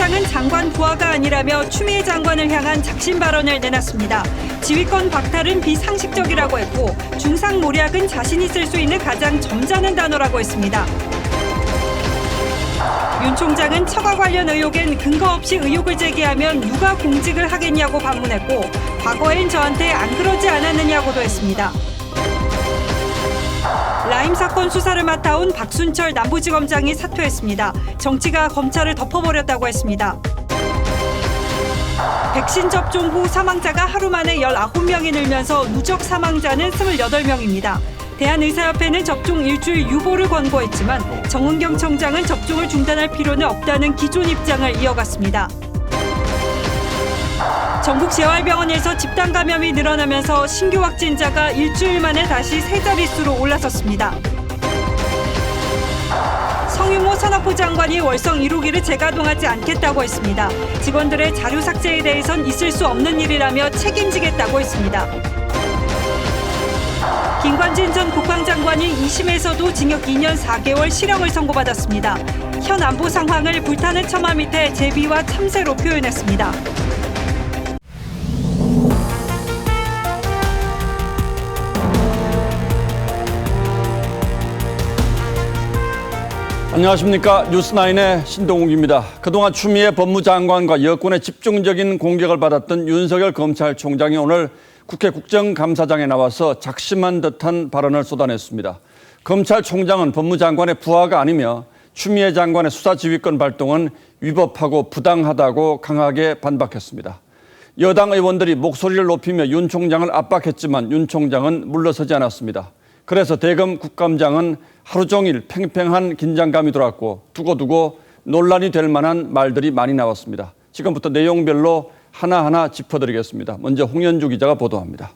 총장은 장관 부하가 아니라며 추미애 장관을 향한 작심 발언을 내놨습니다. 지휘권 박탈은 비상식적이라고 했고 중상모략은 자신이 쓸 수 있는 가장 점잖은 단어라고 했습니다. 윤 총장은 처가 관련 의혹엔 근거 없이 의혹을 제기하면 누가 공직을 하겠냐고 반문했고 과거엔 저한테 안 그러지 않았느냐고도 했습니다. 라임 사건 수사를 맡아온 박순철 남부지검장이 사퇴했습니다. 정치가 검찰을 덮어버렸다고 했습니다. 백신 접종 후 사망자가 하루 만에 19명이 늘면서 누적 사망자는 28명입니다. 대한의사협회는 접종 일주일 유보를 권고했지만 정은경 청장은 접종을 중단할 필요는 없다는 기존 입장을 이어갔습니다. 전국 재활병원에서 집단 감염이 늘어나면서 신규 확진자가 일주일 만에 다시 세 자릿수로 올라섰습니다. 성유모 산업부 장관이 월성 1호기를 재가동하지 않겠다고 했습니다. 직원들의 자료 삭제에 대해선 있을 수 없는 일이라며 책임지겠다고 했습니다. 김관진 전 국방장관이 2심에서도 징역 2년 4개월 실형을 선고받았습니다. 현 안보 상황을 불타는 처마 밑에 제비와 참새로 표현했습니다. 안녕하십니까. 뉴스9의 신동욱입니다. 그동안 추미애 법무장관과 여권의 집중적인 공격을 받았던 윤석열 검찰총장이 오늘 국회 국정감사장에 나와서 작심한 듯한 발언을 쏟아냈습니다. 검찰총장은 법무장관의 부하가 아니며 추미애 장관의 수사지휘권 발동은 위법하고 부당하다고 강하게 반박했습니다. 여당 의원들이 목소리를 높이며 윤 총장을 압박했지만 윤 총장은 물러서지 않았습니다. 그래서 대검 국감장은 하루 종일 팽팽한 긴장감이 돌았고 두고두고 논란이 될 만한 말들이 많이 나왔습니다. 지금부터 내용별로 하나하나 짚어드리겠습니다. 먼저 홍현주 기자가 보도합니다.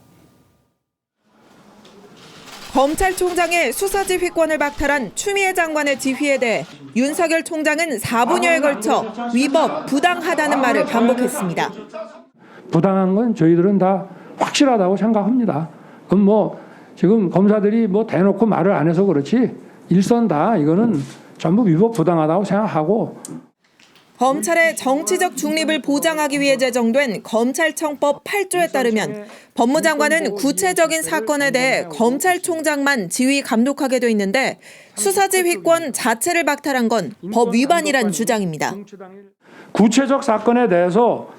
검찰총장의 수사지휘권을 박탈한 추미애 장관의 지휘에 대해 윤석열 총장은 4분여에 걸쳐 위법, 부당하다는 말을 반복했습니다. 부당한 건 저희들은 다 확실하다고 생각합니다. 그럼 지금 검사들이 대놓고 말을 안 해서 그렇지 일선 다 이거는 전부 위법 부당하다고 생각하고. 검찰의 정치적 중립을 보장하기 위해 제정된 검찰청법 8조에 따르면 법무장관은 구체적인 사건에 대해 검찰총장만 지휘 감독하게 돼 있는데 수사지휘권 자체를 박탈한 건 법 위반이란 주장입니다. 구체적 사건에 대해서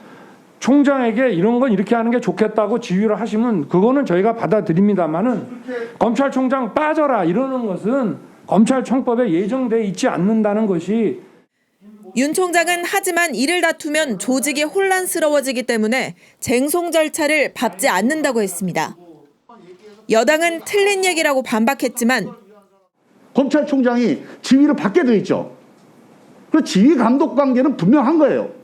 총장에게 이런 건 이렇게 하는 게 좋겠다고 지휘를 하시면 그거는 저희가 받아들입니다만은 검찰총장 빠져라 이러는 것은 검찰청법에 예정돼 있지 않는다는 것이. 윤 총장은 하지만 이를 다투면 조직이 혼란스러워지기 때문에 쟁송 절차를 밟지 않는다고 했습니다. 여당은 틀린 얘기라고 반박했지만 검찰총장이 지휘를 받게 돼 있죠. 그 지휘 감독 관계는 분명한 거예요.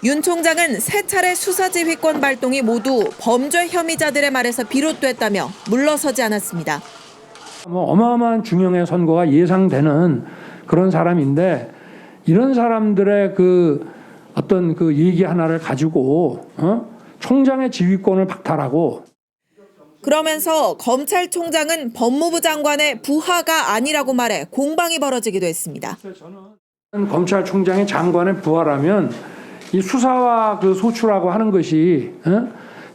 윤 총장은 세 차례 수사지휘권 발동이 모두 범죄 혐의자들의 말에서 비롯됐다며 물러서지 않았습니다. 어마어마한 중형의 선고가 예상되는 그런 사람인데 이런 사람들의 어떤 얘기 하나를 가지고 총장의 지휘권을 박탈하고. 그러면서 검찰총장은 법무부 장관의 부하가 아니라고 말해 공방이 벌어지기도 했습니다. 검찰총장이 장관의 부하라면 이 수사와 소추라고 하는 것이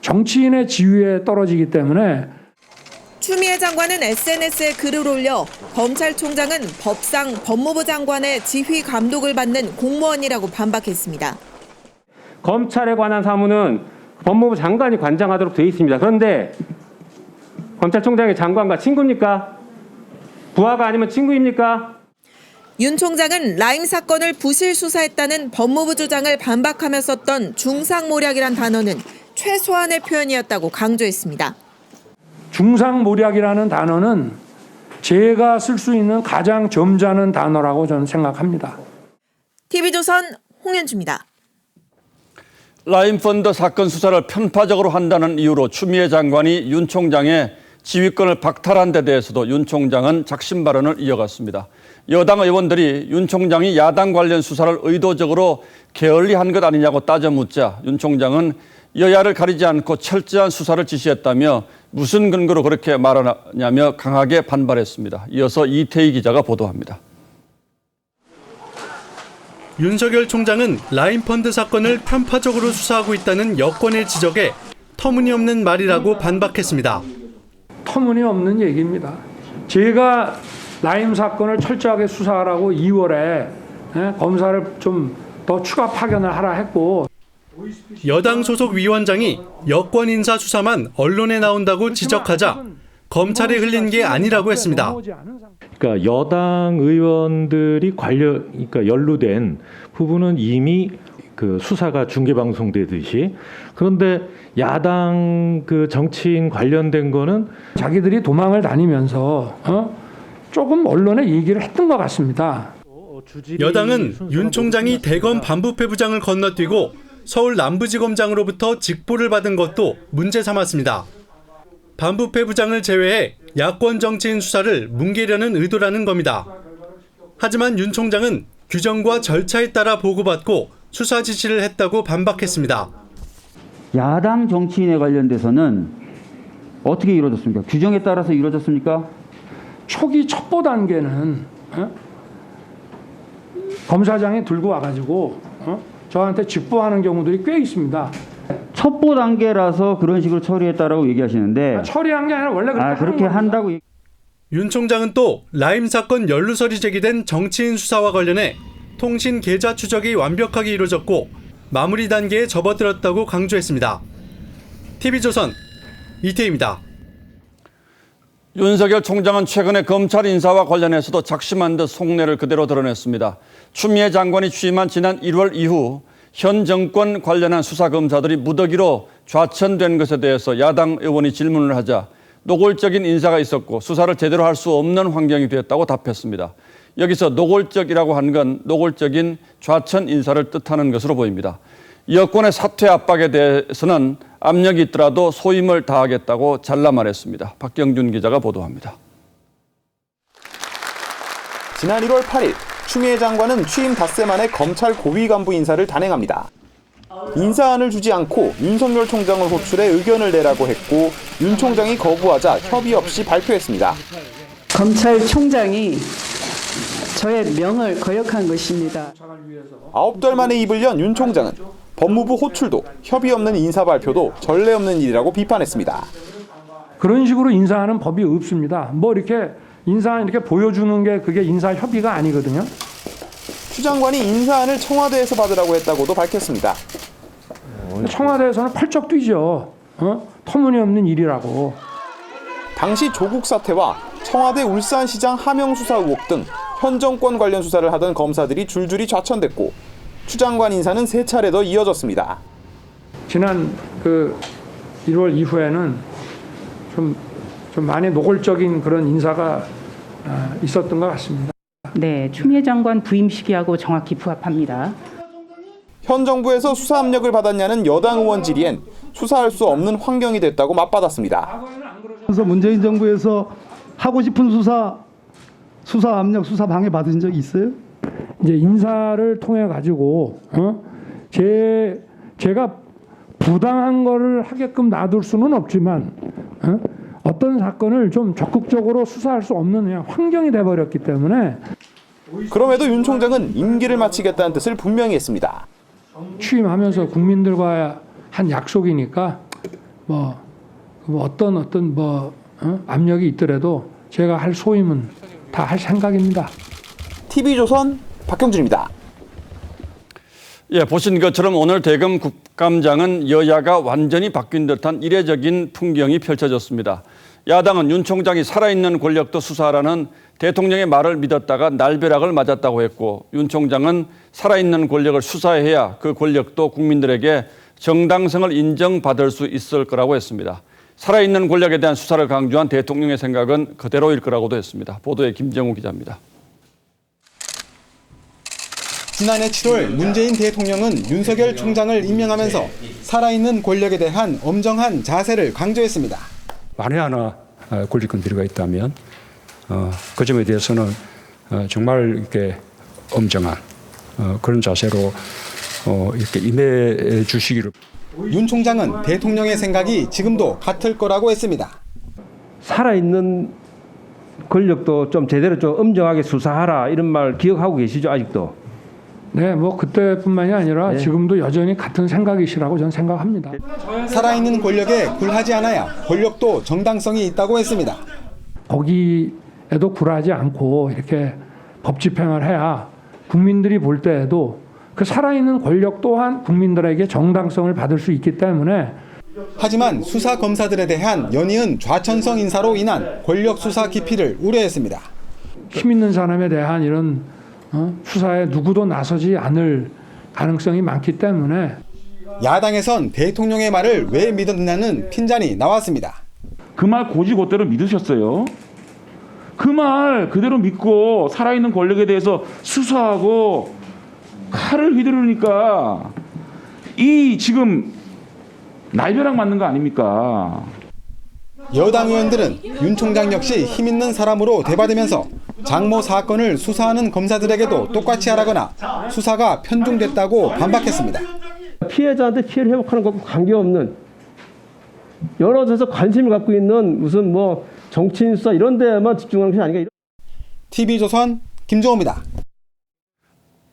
정치인의 지위에 떨어지기 때문에. 추미애 장관은 SNS에 글을 올려 검찰총장은 법상 법무부 장관의 지휘 감독을 받는 공무원이라고 반박했습니다. 검찰에 관한 사무는 법무부 장관이 관장하도록 되어 있습니다. 그런데 검찰총장이 장관과 친구입니까? 부하가 아니면 친구입니까? 윤 총장은 라임 사건을 부실 수사했다는 법무부 주장을 반박하며 썼던 중상모략이란 단어는 최소한의 표현이었다고 강조했습니다. 중상모략이라는 단어는 제가 쓸 수 있는 가장 점잖은 단어라고 저는 생각합니다. TV조선 홍현주입니다. 라임 펀드 사건 수사를 편파적으로 한다는 이유로 추미애 장관이 윤 총장의 지휘권을 박탈한 데 대해서도 윤 총장은 작심 발언을 이어갔습니다. 여당 의원들이 윤 총장이 야당 관련 수사를 의도적으로 게을리한 것 아니냐고 따져 묻자 윤 총장은 여야를 가리지 않고 철저한 수사를 지시했다며 무슨 근거로 그렇게 말하냐며 강하게 반발했습니다. 이어서 이태희 기자가 보도합니다. 윤석열 총장은 라인펀드 사건을 편파적으로 수사하고 있다는 여권의 지적에 터무니없는 말이라고 반박했습니다. 터무니없는 얘기입니다. 제가 라임 사건을 철저하게 수사하라고 2월에 검사를 좀 더 추가 파견을 하라 했고, 여당 소속 위원장이 여권 인사 수사만 언론에 나온다고 지적하자 검찰에 흘린 게 아니라고 했습니다. 그러니까 여당 의원들이 그러니까 연루된 부분은 이미 그 수사가 중계 방송되듯이, 그런데 야당 그 정치인 관련된 거는 자기들이 도망을 다니면서 조금 언론에 얘기를 했던 것 같습니다. 여당은 윤 총장이 대검 반부패 부장을 건너뛰고 서울 남부지검장으로부터 직보를 받은 것도 문제 삼았습니다. 반부패 부장을 제외해 야권 정치인 수사를 뭉개려는 의도라는 겁니다. 하지만 윤 총장은 규정과 절차에 따라 보고받고 수사 지시를 했다고 반박했습니다. 야당 정치인에 관련돼서는 어떻게 이루어졌습니까? 규정에 따라서 이루어졌습니까? 초기 첩보 단계는 검사장이 들고 와가지고 저한테 직보하는 경우들이 꽤 있습니다. 첩보 단계라서 그런 식으로 처리했다라고 얘기하시는데, 처리한 게 아니라 원래 그렇게 한다고. 윤 총장은 또 라임 사건 연루설이 제기된 정치인 수사와 관련해 통신 계좌 추적이 완벽하게 이루어졌고 마무리 단계에 접어들었다고 강조했습니다. TV조선 이태희입니다. 윤석열 총장은 최근에 검찰 인사와 관련해서도 작심한 듯 속내를 그대로 드러냈습니다. 추미애 장관이 취임한 지난 1월 이후 현 정권 관련한 수사검사들이 무더기로 좌천된 것에 대해서 야당 의원이 질문을 하자 노골적인 인사가 있었고 수사를 제대로 할 수 없는 환경이 됐다고 답했습니다. 여기서 노골적이라고 한 건 노골적인 좌천 인사를 뜻하는 것으로 보입니다. 여권의 사퇴 압박에 대해서는 압력이 있더라도 소임을 다하겠다고 잘라 말했습니다. 박경준 기자가 보도합니다. 지난 1월 8일 추미애 장관은 취임 닷새 만에 검찰 고위 간부 인사를 단행합니다. 인사안을 주지 않고 윤석열 총장을 호출해 의견을 내라고 했고 윤 총장이 거부하자 협의 없이 발표했습니다. 검찰총장이 저의 명을 거역한 것입니다. 9달 만에 입을 연 윤 총장은 법무부 호출도 협의 없는 인사 발표도 전례 없는 일이라고 비판했습니다. 그런 식으로 인사하는 법이 없습니다. 뭐 이렇게 인사안 이렇게 보여주는 게 그게 인사 협의가 아니거든요. 추 장관이 인사안을 청와대에서 받으라고 했다고도 밝혔습니다. 청와대에서는 펄쩍 뛰죠. 터무니없는 일이라고. 당시 조국 사태와 청와대 울산시장 하명 수사 의혹 등 현 정권 관련 수사를 하던 검사들이 줄줄이 좌천됐고 추 장관 인사는 3차례 더 이어졌습니다. 지난 1월 이후에는 좀 많이 노골적인 그런 인사가 있었던 것 같습니다. 네, 추미애 장관 부임 시기하고 정확히 부합합니다. 현 정부에서 수사 압력을 받았냐는 여당 의원 질의엔 수사할 수 없는 환경이 됐다고 맞받았습니다. 그래서 문재인 정부에서 하고 싶은 수사 압력, 수사 방해 받으신 적이 있어요? 이제 인사를 통해 가지고 제가 부당한 거를 하게끔 놔둘 수는 없지만 어떤 사건을 좀 적극적으로 수사할 수 없는 그냥 환경이 돼버렸기 때문에. 그럼에도 윤 총장은 임기를 마치겠다는 뜻을 분명히 했습니다. 취임하면서 국민들과 한 약속이니까 어떤 압력이 있더라도 제가 할 소임은 다 할 생각입니다. TV조선 박경준입니다. 예, 보신 것처럼 오늘 대검 국감장은 여야가 완전히 바뀐 듯한 이례적인 풍경이 펼쳐졌습니다. 야당은 윤 총장이 살아있는 권력도 수사하라는 대통령의 말을 믿었다가 날벼락을 맞았다고 했고, 윤 총장은 살아있는 권력을 수사해야 그 권력도 국민들에게 정당성을 인정받을 수 있을 거라고 했습니다. 살아있는 권력에 대한 수사를 강조한 대통령의 생각은 그대로일 거라고도 했습니다. 보도에 김정우 기자입니다. 지난해 7월 문재인 대통령은 윤석열 총장을 임명하면서 살아있는 권력에 대한 엄정한 자세를 강조했습니다. 만에 하나 권리권 비리가 있다면 그 점에 대해서는 정말 이렇게 엄정한 그런 자세로 이렇게 임해 주시기를. 윤 총장은 대통령의 생각이 지금도 같을 거라고 했습니다. 살아있는 권력도 좀 제대로 좀 엄정하게 수사하라 이런 말 기억하고 계시죠? 아직도? 네, 뭐 그때뿐만이 아니라 지금도 여전히 같은 생각이시라고 저는 생각합니다. 살아있는 권력에 굴하지 않아야 권력도 정당성이 있다고 했습니다. 거기에도 굴하지 않고 이렇게 법 집행을 해야 국민들이 볼 때에도 그 살아있는 권력 또한 국민들에게 정당성을 받을 수 있기 때문에 하지만 수사 검사들에 대한 연이은 좌천성 인사로 인한 권력 수사 기피를 우려했습니다. 힘 있는 사람에 대한 이런 수사에 누구도 나서지 않을 가능성이 많기 때문에 야당에선 대통령의 말을 왜 믿었느냐는 핀잔이 나왔습니다. 그 말 고지고대로 믿으셨어요. 그 말 그대로 믿고 살아있는 권력에 대해서 수사하고 칼을 휘두르니까 이 지금 날벼락 맞는 거 아닙니까? 여당 의원들은 윤 총장 역시 힘 있는 사람으로 대받으면서 장모 사건을 수사하는 검사들에게도 똑같이 하라거나 수사가 편중됐다고 반박했습니다. 피해자한테 피해를 회복하는 것과 관계없는 여러 데서 관심을 갖고 있는 무슨 뭐 정치인 수사 이런 데만 집중하는 것이 아닌가. TV조선 김종호입니다.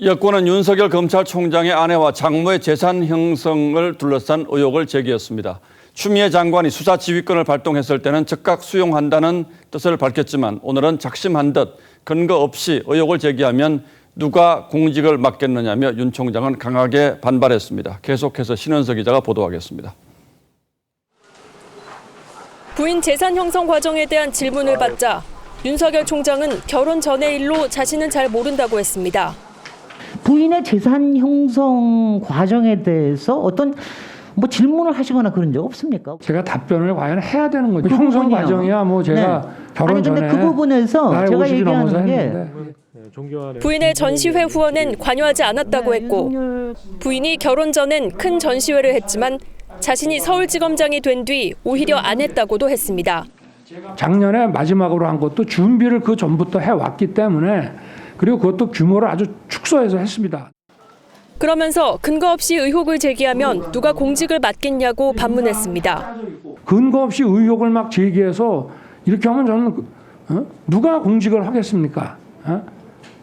여권은 윤석열 검찰총장의 아내와 장모의 재산 형성을 둘러싼 의혹을 제기했습니다. 추미애 장관이 수사 지휘권을 발동했을 때는 즉각 수용한다는 뜻을 밝혔지만 오늘은 작심한 듯 근거 없이 의혹을 제기하면 누가 공직을 맡겠느냐며 윤 총장은 강하게 반발했습니다. 계속해서 신은석 기자가 보도하겠습니다. 부인 재산 형성 과정에 대한 질문을 받자 윤석열 총장은 결혼 전의 일로 자신은 잘 모른다고 했습니다. 부인의 재산 형성 과정에 대해서 어떤 뭐 질문을 하시거나 그런 적 없습니까? 제가 답변을 과연 해야 되는 거죠. 형성 과정이야 뭐 제가 결혼 전에. 아니 근데 그 부분에서 제가 얘기하는 게 부인의 전시회 후원엔 관여하지 않았다고 했고 부인이 결혼 전엔 큰 전시회를 했지만 자신이 서울지검장이 된 뒤 오히려 안 했다고도 했습니다. 작년에 마지막으로 한 것도 준비를 그 전부터 해왔기 때문에 그리고 그것도 규모를 아주 축소해서 했습니다. 그러면서 근거 없이 의혹을 제기하면 누가 공직을 맡겠냐고 반문했습니다. 근거 없이 의혹을 막 제기해서 이렇게 하면 저는 누가 공직을 하겠습니까?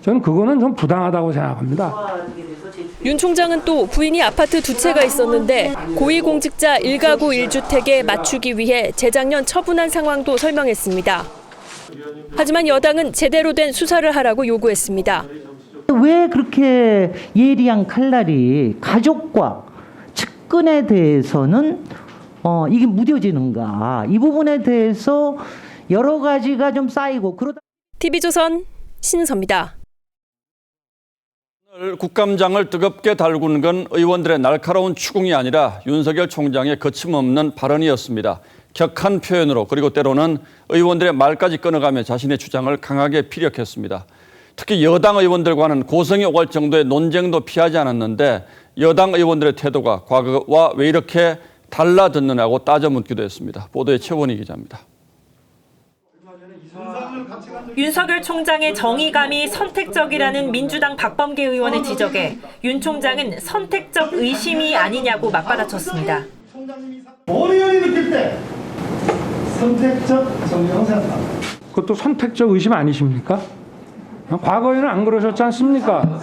저는 그거는 좀 부당하다고 생각합니다. 윤 총장은 또 부인이 아파트 두 채가 있었는데 고위공직자 1가구 1주택에 맞추기 위해 재작년 처분한 상황도 설명했습니다. 하지만 여당은 제대로 된 수사를 하라고 요구했습니다. 왜 그렇게 예리한 칼날이 가족과 측근에 대해서는 이게 무뎌지는가? 이 부분에 대해서 여러 가지가 좀 쌓이고 그러다. TV조선 신은서입니다. 오늘 국감장을 뜨겁게 달구는 건 의원들의 날카로운 추궁이 아니라 윤석열 총장의 거침없는 발언이었습니다. 격한 표현으로 그리고 때로는 의원들의 말까지 끊어가며 자신의 주장을 강하게 피력했습니다. 특히 여당 의원들과는 고성이 오갈 정도의 논쟁도 피하지 않았는데 여당 의원들의 태도가 과거와 왜 이렇게 달라졌느냐고 따져 묻기도 했습니다. 보도에 최원희 기자입니다. 윤석열 총장의 정의감이 선택적이라는 민주당 박범계 의원의 지적에 윤 총장은 선택적 의심이 아니냐고 맞받아쳤습니다. 의원이 느낄 때 선택적 정의라고 생각합니다. 그것도 선택적 의심 아니십니까? 과거에는 안 그러셨지 않습니까?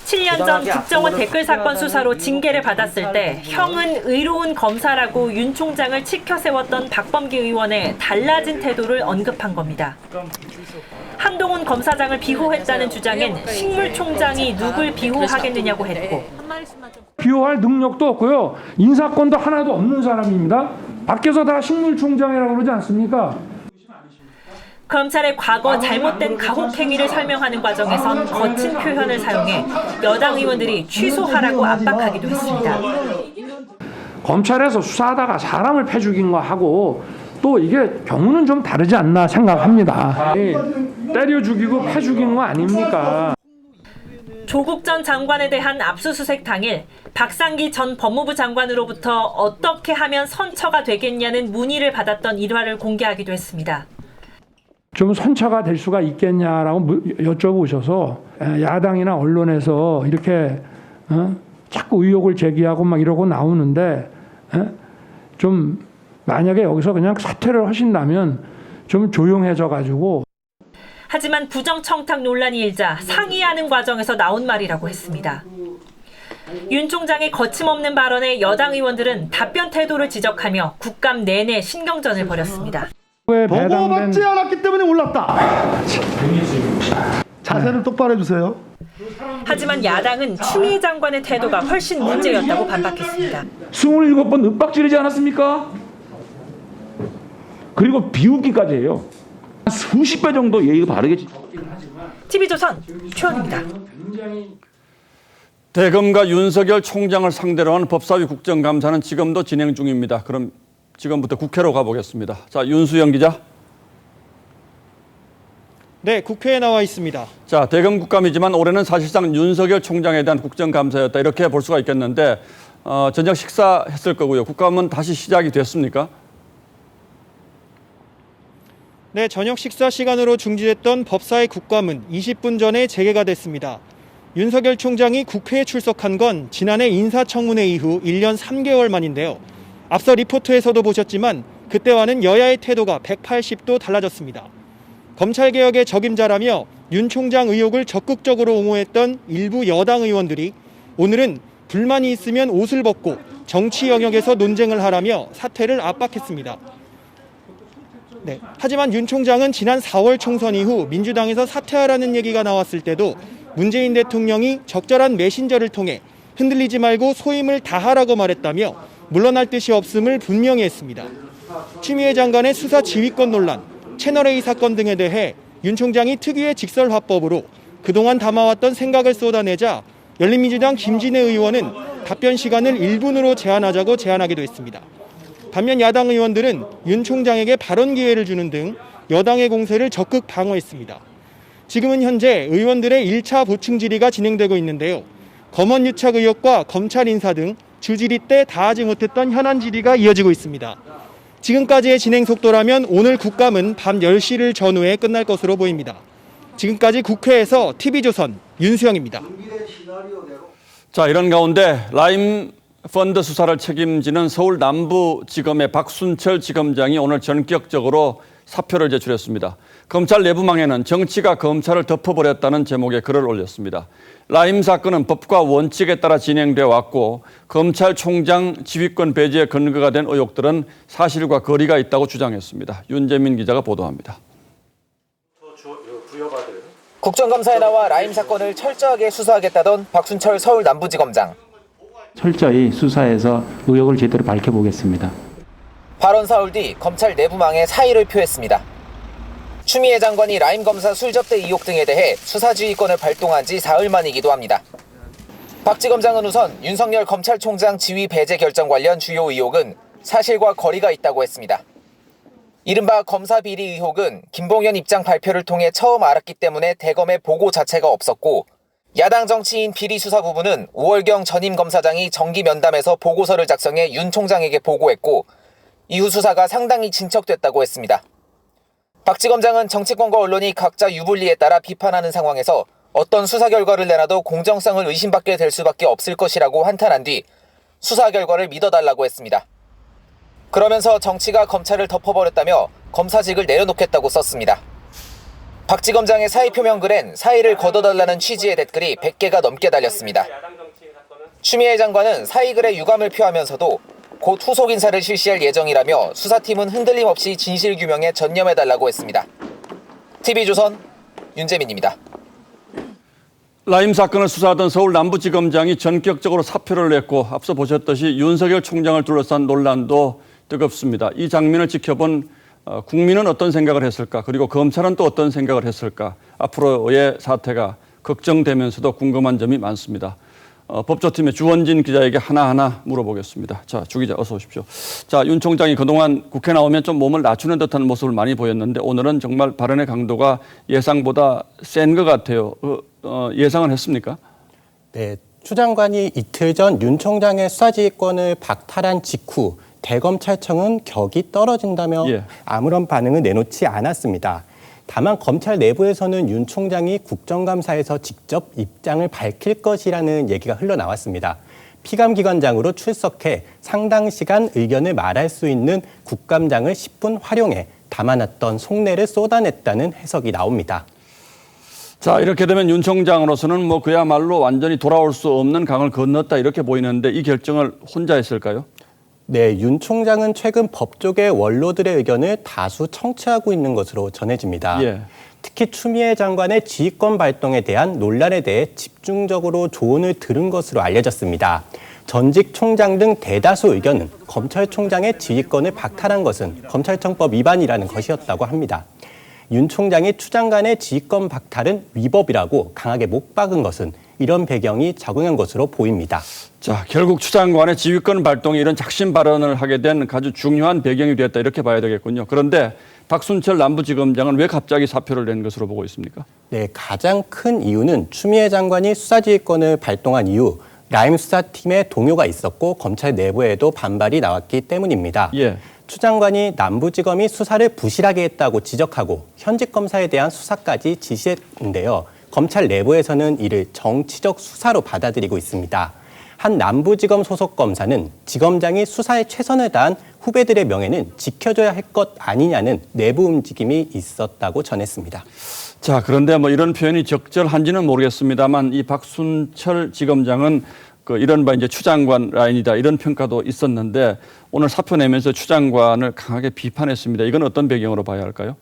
7년 전 국정원 댓글 사건 수사로 징계를 받았을 때 형은 의로운 검사라고 윤 총장을 치켜 세웠던 박범계 의원의 달라진 태도를 언급한 겁니다. 한동훈 검사장을 비호했다는 주장엔 식물총장이 누굴 비호하겠느냐고 했고 비호할 능력도 없고요. 인사권도 하나도 없는 사람입니다. 밖에서 다 식물총장이라고 그러지 않습니까? 검찰의 과거 잘못된 가혹행위를 설명하는 과정에선 거친 표현을 사용해 여당 의원들이 취소하라고 압박하기도 했습니다. 검찰에서 수사하다가 사람을 패 죽인 거 하고 또 이게 경우는 좀 다르지 않나 생각합니다. 때려 죽이고 패 죽인 거 아닙니까? 조국 전 장관에 대한 압수수색 당일 박상기 전 법무부 장관으로부터 어떻게 하면 선처가 되겠냐는 문의를 받았던 일화를 공개하기도 했습니다. 좀 선처가 될 수가 있겠냐라고 여쭤보셔서 야당이나 언론에서 이렇게 자꾸 의혹을 제기하고 막 이러고 나오는데 좀 만약에 여기서 그냥 사퇴를 하신다면 좀 조용해져 가지고. 하지만 부정청탁 논란이 일자 상의하는 과정에서 나온 말이라고 했습니다. 윤 총장의 거침없는 발언에 여당 의원들은 답변 태도를 지적하며 국감 내내 신경전을 벌였습니다. 보고받지 않았기 때문에 올랐다. 자세를 똑바로 해주세요. 하지만 야당은 추미애 장관의 태도가 훨씬 문제였다고 반박했습니다. 27번 윽박지르지 않았습니까? 그리고 비웃기까지 해요. 수십 배 정도 예의가 바르겠지. TV조선 최원입니다. 대검과 윤석열 총장을 상대로 한 법사위 국정감사는 지금도 진행 중입니다. 그럼 지금부터 국회로 가보겠습니다. 자, 윤수영 기자. 네, 국회에 나와 있습니다. 자, 대검 국감이지만 올해는 사실상 윤석열 총장에 대한 국정감사였다 이렇게 볼 수가 있겠는데 저녁 식사했을 거고요. 국감은 다시 시작이 됐습니까? 네, 저녁 식사 시간으로 중지됐던 법사위 국감은 20분 전에 재개가 됐습니다. 윤석열 총장이 국회에 출석한 건 지난해 인사청문회 이후 1년 3개월 만인데요. 앞서 리포트에서도 보셨지만 그때와는 여야의 태도가 180도 달라졌습니다. 검찰개혁의 적임자라며 윤 총장 의혹을 적극적으로 옹호했던 일부 여당 의원들이 오늘은 불만이 있으면 옷을 벗고 정치 영역에서 논쟁을 하라며 사퇴를 압박했습니다. 네, 하지만 윤 총장은 지난 4월 총선 이후 민주당에서 사퇴하라는 얘기가 나왔을 때도 문재인 대통령이 적절한 메신저를 통해 흔들리지 말고 소임을 다하라고 말했다며 물러날 뜻이 없음을 분명히 했습니다. 추미애 장관의 수사 지휘권 논란, 채널A 사건 등에 대해 윤 총장이 특유의 직설화법으로 그동안 담아왔던 생각을 쏟아내자 열린민주당 김진애 의원은 답변 시간을 1분으로 제한하자고 제안하기도 했습니다. 반면 야당 의원들은 윤 총장에게 발언 기회를 주는 등 여당의 공세를 적극 방어했습니다. 지금은 현재 의원들의 1차 보충 질의가 진행되고 있는데요. 검언 유착 의혹과 검찰 인사 등 주질의 때 다하지 못했던 현안 질의가 이어지고 있습니다. 지금까지의 진행 속도라면 오늘 국감은 밤 10시를 전후에 끝날 것으로 보입니다. 지금까지 국회에서 TV조선 윤수영입니다. 자, 이런 가운데 라임 펀드 수사를 책임지는 서울 남부지검의 박순철 지검장이 오늘 전격적으로 사표를 제출했습니다. 검찰 내부망에는 정치가 검찰을 덮어버렸다는 제목의 글을 올렸습니다. 라임 사건은 법과 원칙에 따라 진행되어 왔고 검찰총장 지휘권 배제의 근거가 된 의혹들은 사실과 거리가 있다고 주장했습니다. 윤재민 기자가 보도합니다. 국정감사에 나와 라임 사건을 철저하게 수사하겠다던 박순철 서울 남부지검장. 철저히 수사해서 의혹을 제대로 밝혀보겠습니다. 발언 사흘 뒤 검찰 내부망에 사의를 표했습니다. 추미애 장관이 라임 검사 술접대 의혹 등에 대해 수사지휘권을 발동한 지 사흘 만이기도 합니다. 박 지검장은 우선 윤석열 검찰총장 지휘 배제 결정 관련 주요 의혹은 사실과 거리가 있다고 했습니다. 이른바 검사 비리 의혹은 김봉현 입장 발표를 통해 처음 알았기 때문에 대검의 보고 자체가 없었고 야당 정치인 비리 수사 부분은 우월경 전임 검사장이 정기 면담에서 보고서를 작성해 윤 총장에게 보고했고 이후 수사가 상당히 진척됐다고 했습니다. 박 지검장은 정치권과 언론이 각자 유불리에 따라 비판하는 상황에서 어떤 수사 결과를 내놔도 공정성을 의심받게 될 수밖에 없을 것이라고 한탄한 뒤 수사 결과를 믿어달라고 했습니다. 그러면서 정치가 검찰을 덮어버렸다며 검사직을 내려놓겠다고 썼습니다. 박 지검장의 사의 표명 글엔 사의를 거둬달라는 취지의 댓글이 100개가 넘게 달렸습니다. 추미애 장관은 사의 글에 유감을 표하면서도 곧 후속 인사를 실시할 예정이라며 수사팀은 흔들림 없이 진실 규명에 전념해달라고 했습니다. TV조선 윤재민입니다. 라임 사건을 수사하던 서울 남부지검장이 전격적으로 사표를 냈고 앞서 보셨듯이 윤석열 총장을 둘러싼 논란도 뜨겁습니다. 이 장면을 지켜본 국민은 어떤 생각을 했을까? 그리고 검찰은 또 어떤 생각을 했을까? 앞으로의 사태가 걱정되면서도 궁금한 점이 많습니다. 법조팀의 주원진 기자에게 하나하나 물어보겠습니다. 자, 주 기자 어서 오십시오. 자, 윤 총장이 그동안 국회 나오면 좀 몸을 낮추는 듯한 모습을 많이 보였는데 오늘은 정말 발언의 강도가 예상보다 센 것 같아요. 예상은 했습니까? 네, 추 장관이 이틀 전 윤 총장의 수사지휘권을 박탈한 직후 대검찰청은 격이 떨어진다며 아무런 반응을 내놓지 않았습니다. 다만 검찰 내부에서는 윤 총장이 국정감사에서 직접 입장을 밝힐 것이라는 얘기가 흘러나왔습니다. 피감기관장으로 출석해 상당 시간 의견을 말할 수 있는 국감장을 10분 활용해 담아놨던 속내를 쏟아냈다는 해석이 나옵니다. 자, 이렇게 되면 윤 총장으로서는 뭐 그야말로 완전히 돌아올 수 없는 강을 건넜다 이렇게 보이는데 이 결정을 혼자 했을까요? 네, 윤 총장은 최근 법조계 원로들의 의견을 다수 청취하고 있는 것으로 전해집니다. 예. 특히 추미애 장관의 지휘권 발동에 대한 논란에 대해 집중적으로 조언을 들은 것으로 알려졌습니다. 전직 총장 등 대다수 의견은 검찰총장의 지휘권을 박탈한 것은 검찰청법 위반이라는 것이었다고 합니다. 윤 총장이 추 장관의 지휘권 박탈은 위법이라고 강하게 못 박은 것은 이런 배경이 작용한 것으로 보입니다. 자, 결국 추 장관의 지휘권 발동에 이런 작심 발언을 하게 된 아주 중요한 배경이 됐다 이렇게 봐야 되겠군요. 그런데 박순철 남부지검장은 왜 갑자기 사표를 낸 것으로 보고 있습니까? 네, 가장 큰 이유는 추미애 장관이 수사지휘권을 발동한 이후 라임 수사팀의 동요가 있었고 검찰 내부에도 반발이 나왔기 때문입니다. 예. 추 장관이 남부지검이 수사를 부실하게 했다고 지적하고 현직 검사에 대한 수사까지 지시했는데요. 검찰 내부에서는 이를 정치적 수사로 받아들이고 있습니다. 한 남부지검 소속 검사는 지검장이 수사에 최선을 다한 후배들의 명예는 지켜줘야 할 것 아니냐는 내부 움직임이 있었다고 전했습니다. 자, 그런데 뭐 이런 표현이 적절한지는 모르겠습니다만 이 박순철 지검장은 이런 바 이제 추 장관 라인이다 이런 평가도 있었는데 오늘 사표 내면서 추 장관을 강하게 비판했습니다. 이건 어떤 배경으로 봐야 할까요?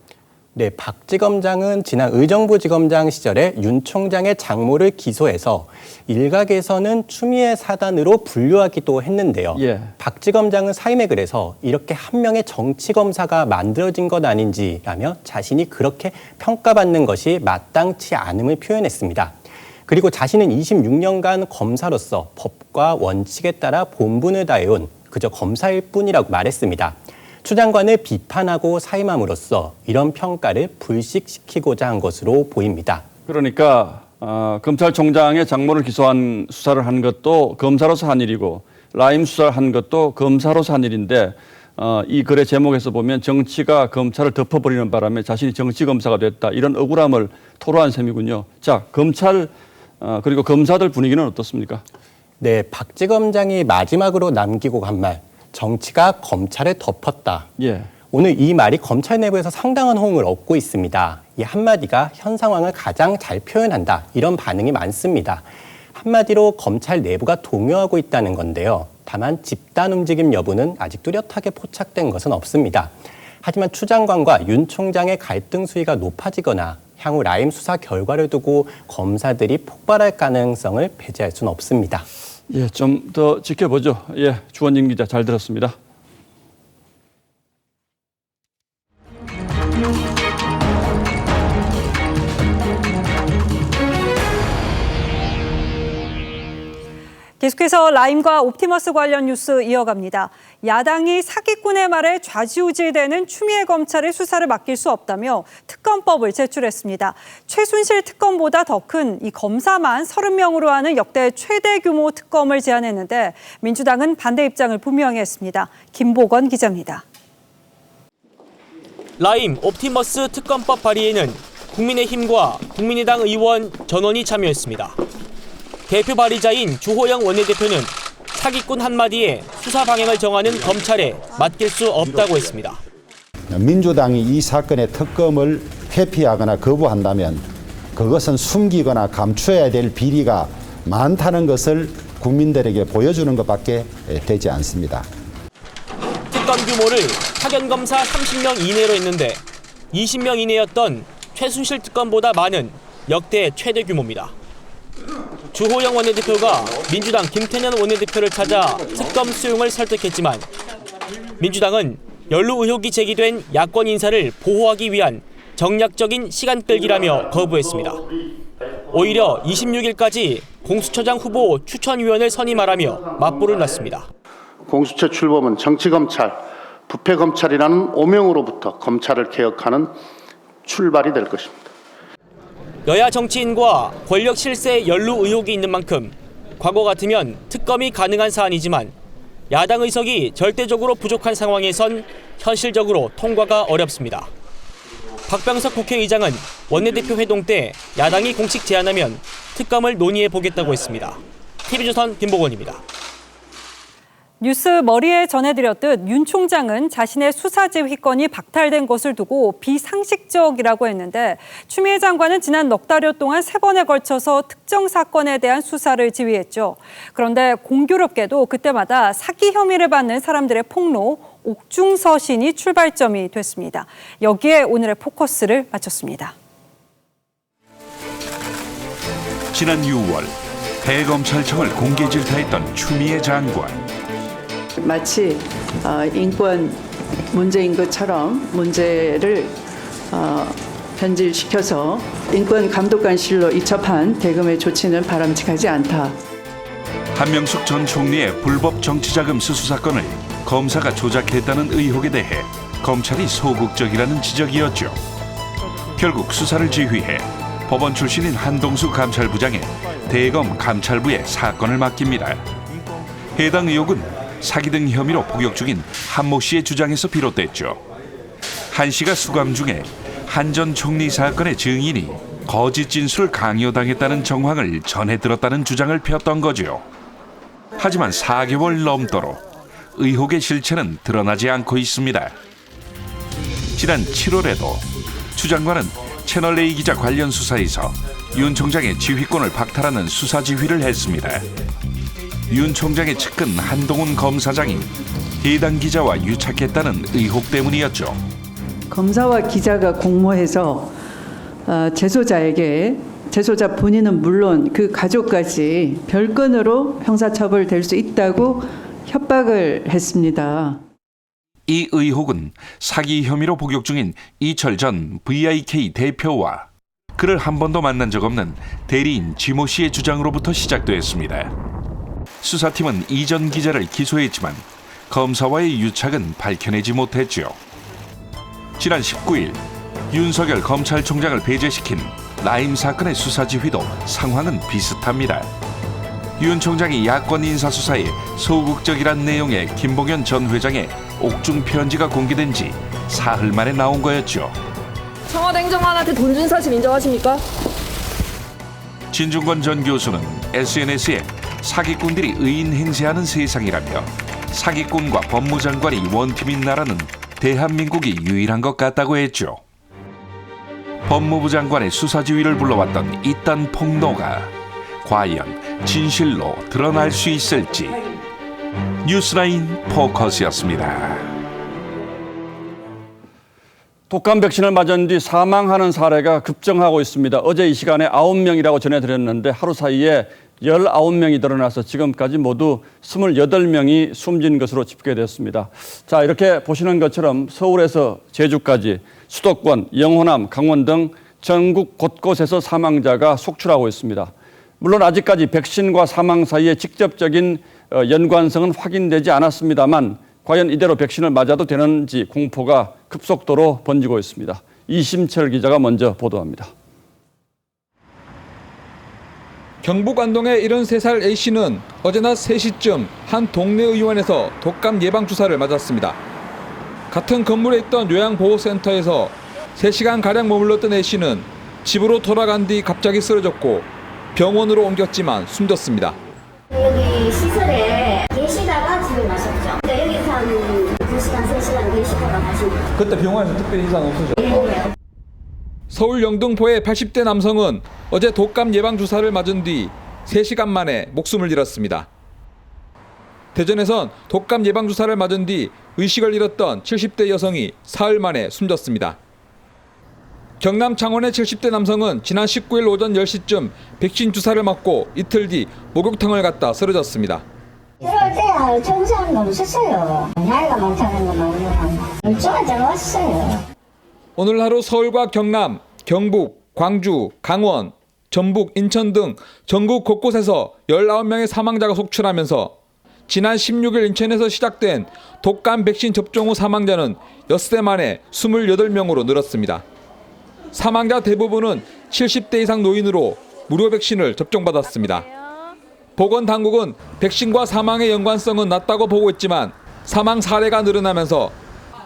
네, 박 지검장은 지난 의정부 지검장 시절에 윤 총장의 장모를 기소해서 일각에서는 추미애 사단으로 분류하기도 했는데요. 예. 박 지검장은 사임에 그래서 이렇게 한 명의 정치 검사가 만들어진 것 아닌지라며 자신이 그렇게 평가받는 것이 마땅치 않음을 표현했습니다. 그리고 자신은 26년간 검사로서 법과 원칙에 따라 본분을 다해온 그저 검사일 뿐이라고 말했습니다. 추 장관을 비판하고 사임함으로써 이런 평가를 불식시키고자 한 것으로 보입니다. 그러니까 검찰총장의 장모를 기소한 수사를 한 것도 검사로서 한 일이고 라임 수사를 한 것도 검사로서 한 일인데 이 글의 제목에서 보면 정치가 검찰을 덮어버리는 바람에 자신이 정치검사가 됐다 이런 억울함을 토로한 셈이군요. 자, 검찰 그리고 검사들 분위기는 어떻습니까? 네, 박 지검장이 마지막으로 남기고 간 말, 정치가 검찰을 덮었다. 예. 오늘 이 말이 검찰 내부에서 상당한 호응을 얻고 있습니다. 이 한마디가 현 상황을 가장 잘 표현한다. 이런 반응이 많습니다. 한마디로 검찰 내부가 동요하고 있다는 건데요. 다만 집단 움직임 여부는 아직 뚜렷하게 포착된 것은 없습니다. 하지만 추 장관과 윤 총장의 갈등 수위가 높아지거나 향후 라임 수사 결과를 두고 검사들이 폭발할 가능성을 배제할 수는 없습니다. 예, 좀 더 지켜보죠. 예, 주원진 기자 잘 들었습니다. 계속해서 라임과 옵티머스 관련 뉴스 이어갑니다. 야당이 사기꾼의 말에 좌지우지되는 추미애 검찰의 수사를 맡길 수 없다며 특검법을 제출했습니다. 최순실 특검보다 더 큰 이 검사만 30명으로 하는 역대 최대 규모 특검을 제안했는데 민주당은 반대 입장을 분명히 했습니다. 김보건 기자입니다. 라임 옵티머스 특검법 발의에는 국민의힘과 국민의당 의원 전원이 참여했습니다. 대표 발의자인 주호영 원내대표는 사기꾼 한마디에 수사 방향을 정하는 검찰에 맡길 수 없다고 했습니다. 민주당이 이 사건의 특검을 회피하거나 거부한다면 그것은 숨기거나 감춰야 될 비리가 많다는 것을 국민들에게 보여주는 것밖에 되지 않습니다. 특검 규모를 파견검사 30명 이내로 했는데 20명 이내였던 최순실 특검보다 많은 역대 최대 규모입니다. 주호영 원내대표가 민주당 김태년 원내대표를 찾아 특검 수용을 설득했지만 민주당은 연루 의혹이 제기된 야권 인사를 보호하기 위한 정략적인 시간 끌기라며 거부했습니다. 오히려 26일까지 공수처장 후보 추천위원을 선임하라며 맞불을 놨습니다. 공수처 출범은 정치검찰, 부패검찰이라는 오명으로부터 검찰을 개혁하는 출발이 될 것입니다. 여야 정치인과 권력 실세 연루 의혹이 있는 만큼 과거 같으면 특검이 가능한 사안이지만 야당 의석이 절대적으로 부족한 상황에선 현실적으로 통과가 어렵습니다. 박병석 국회의장은 원내대표 회동 때 야당이 공식 제안하면 특검을 논의해 보겠다고 했습니다. TV조선 김보건입니다. 뉴스 머리에 전해드렸듯 윤 총장은 자신의 수사지휘권이 박탈된 것을 두고 비상식적이라고 했는데 추미애 장관은 지난 넉 달여 동안 3번에 걸쳐서 특정 사건에 대한 수사를 지휘했죠. 그런데 공교롭게도 그때마다 사기 혐의를 받는 사람들의 폭로, 옥중서신이 출발점이 됐습니다. 여기에 오늘의 포커스를 맞췄습니다. 지난 6월 대검찰청을 공개 질타했던 추미애 장관. 마치 인권 문제인 것처럼 문제를 변질시켜서 인권감독관실로 이첩한 대검의 조치는 바람직하지 않다. 한명숙 전 총리의 불법 정치자금 수수 사건을 검사가 조작했다는 의혹에 대해 검찰이 소극적이라는 지적이었죠. 결국 수사를 지휘해 법원 출신인 한동수 감찰부장에 대검 감찰부에 사건을 맡깁니다. 해당 의혹은 사기 등 혐의로 복역 중인 한모 씨의 주장에서 비롯됐죠. 한 씨가 수감 중에 한 전 총리 사건의 증인이 거짓 진술을 강요당했다는 정황을 전해 들었다는 주장을 폈던 거죠. 하지만 4개월 넘도록 의혹의 실체는 드러나지 않고 있습니다. 지난 7월에도 추 장관은 채널A 기자 관련 수사에서 윤 총장의 지휘권을 박탈하는 수사 지휘를 했습니다. 윤 총장의 측근 한동훈 검사장이 해당 기자와 유착했다는 의혹 때문이었죠. 검사와 기자가 공모해서 재소자에게 재소자 본인은 물론 그 가족까지 별건으로 형사처벌될 수 있다고 협박을 했습니다. 이 의혹은 사기 혐의로 복역 중인 이철 전 VIK 대표와 그를 한 번도 만난 적 없는 대리인 지모 씨의 주장으로부터 시작됐습니다. 수사팀은 이 전 기자를 기소했지만 검사와의 유착은 밝혀내지 못했죠. 지난 19일 윤석열 검찰총장을 배제시킨 라임 사건의 수사 지휘도 상황은 비슷합니다. 윤 총장이 야권 인사수사에 소극적이란 내용의 김봉현 전 회장의 옥중 편지가 공개된 지 사흘 만에 나온 거였죠. 청와대 행정관한테 돈 준 사실 인정하십니까? 진중권 전 교수는 SNS에 사기꾼들이 의인 행세하는 세상이라며 사기꾼과 법무장관이 원팀인 나라는 대한민국이 유일한 것 같다고 했죠. 법무부 장관의 수사 지휘를 불러왔던 이딴 폭로가 과연 진실로 드러날 수 있을지. 뉴스라인 포커스였습니다. 독감 백신을 맞은 뒤 사망하는 사례가 급증하고 있습니다. 어제 이 시간에 9명이라고 전해드렸는데 하루 사이에 19명이 늘어나서 지금까지 모두 28명이 숨진 것으로 집계됐습니다. 자, 이렇게 보시는 것처럼 서울에서 제주까지 수도권, 영호남, 강원 등 전국 곳곳에서 사망자가 속출하고 있습니다. 물론 아직까지 백신과 사망 사이에 직접적인 연관성은 확인되지 않았습니다만 과연 이대로 백신을 맞아도 되는지 공포가 급속도로 번지고 있습니다. 이심철 기자가 먼저 보도합니다. 경북 안동의 73살 A씨는 어제 낮 3시쯤 한 동네 의원에서 독감 예방주사를 맞았습니다. 같은 건물에 있던 요양보호센터에서 3시간가량 머물렀던 A씨는 집으로 돌아간 뒤 갑자기 쓰러졌고 병원으로 옮겼지만 숨졌습니다. 여기 시설에 계시다가 집에 가셨죠? 여기서 한 2시간, 3시간 계시다가 가신 거예요? 그때 병원에서 특별히 이상 없으셨죠? 네. 서울 영등포의 80대 남성은 어제 독감 예방주사를 맞은 뒤 3시간 만에 목숨을 잃었습니다. 대전에선 독감 예방주사를 맞은 뒤 의식을 잃었던 70대 여성이 사흘 만에 숨졌습니다. 경남 창원의 70대 남성은 지난 19일 오전 10시쯤 백신 주사를 맞고 이틀 뒤 목욕탕을 갔다 쓰러졌습니다. 그럴 때 정상 넘쳤어요. 나이가 많다는 것만 멀쩡하게 왔어요. 오늘 하루 서울과 경남, 경북, 광주, 강원, 전북, 인천 등 전국 곳곳에서 19명의 사망자가 속출하면서 지난 16일 인천에서 시작된 독감 백신 접종 후 사망자는 엿새 만에 28명으로 늘었습니다. 사망자 대부분은 70대 이상 노인으로 무료 백신을 접종받았습니다. 보건당국은 백신과 사망의 연관성은 낮다고 보고 있지만 사망 사례가 늘어나면서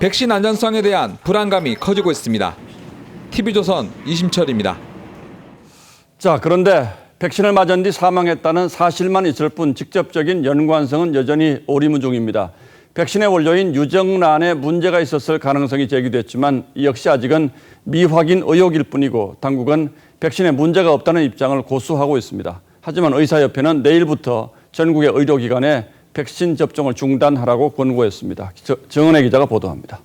백신 안전성에 대한 불안감이 커지고 있습니다. TV조선 이심철입니다. 자, 그런데 백신을 맞은 뒤 사망했다는 사실만 있을 뿐 직접적인 연관성은 여전히 오리무중입니다. 백신의 원료인 유정란에 문제가 있었을 가능성이 제기됐지만 이 역시 아직은 미확인 의혹일 뿐이고 당국은 백신에 문제가 없다는 입장을 고수하고 있습니다. 하지만 의사협회는 내일부터 전국의 의료기관에 백신 접종을 중단하라고 권고했습니다. 정은혜 기자가 보도합니다.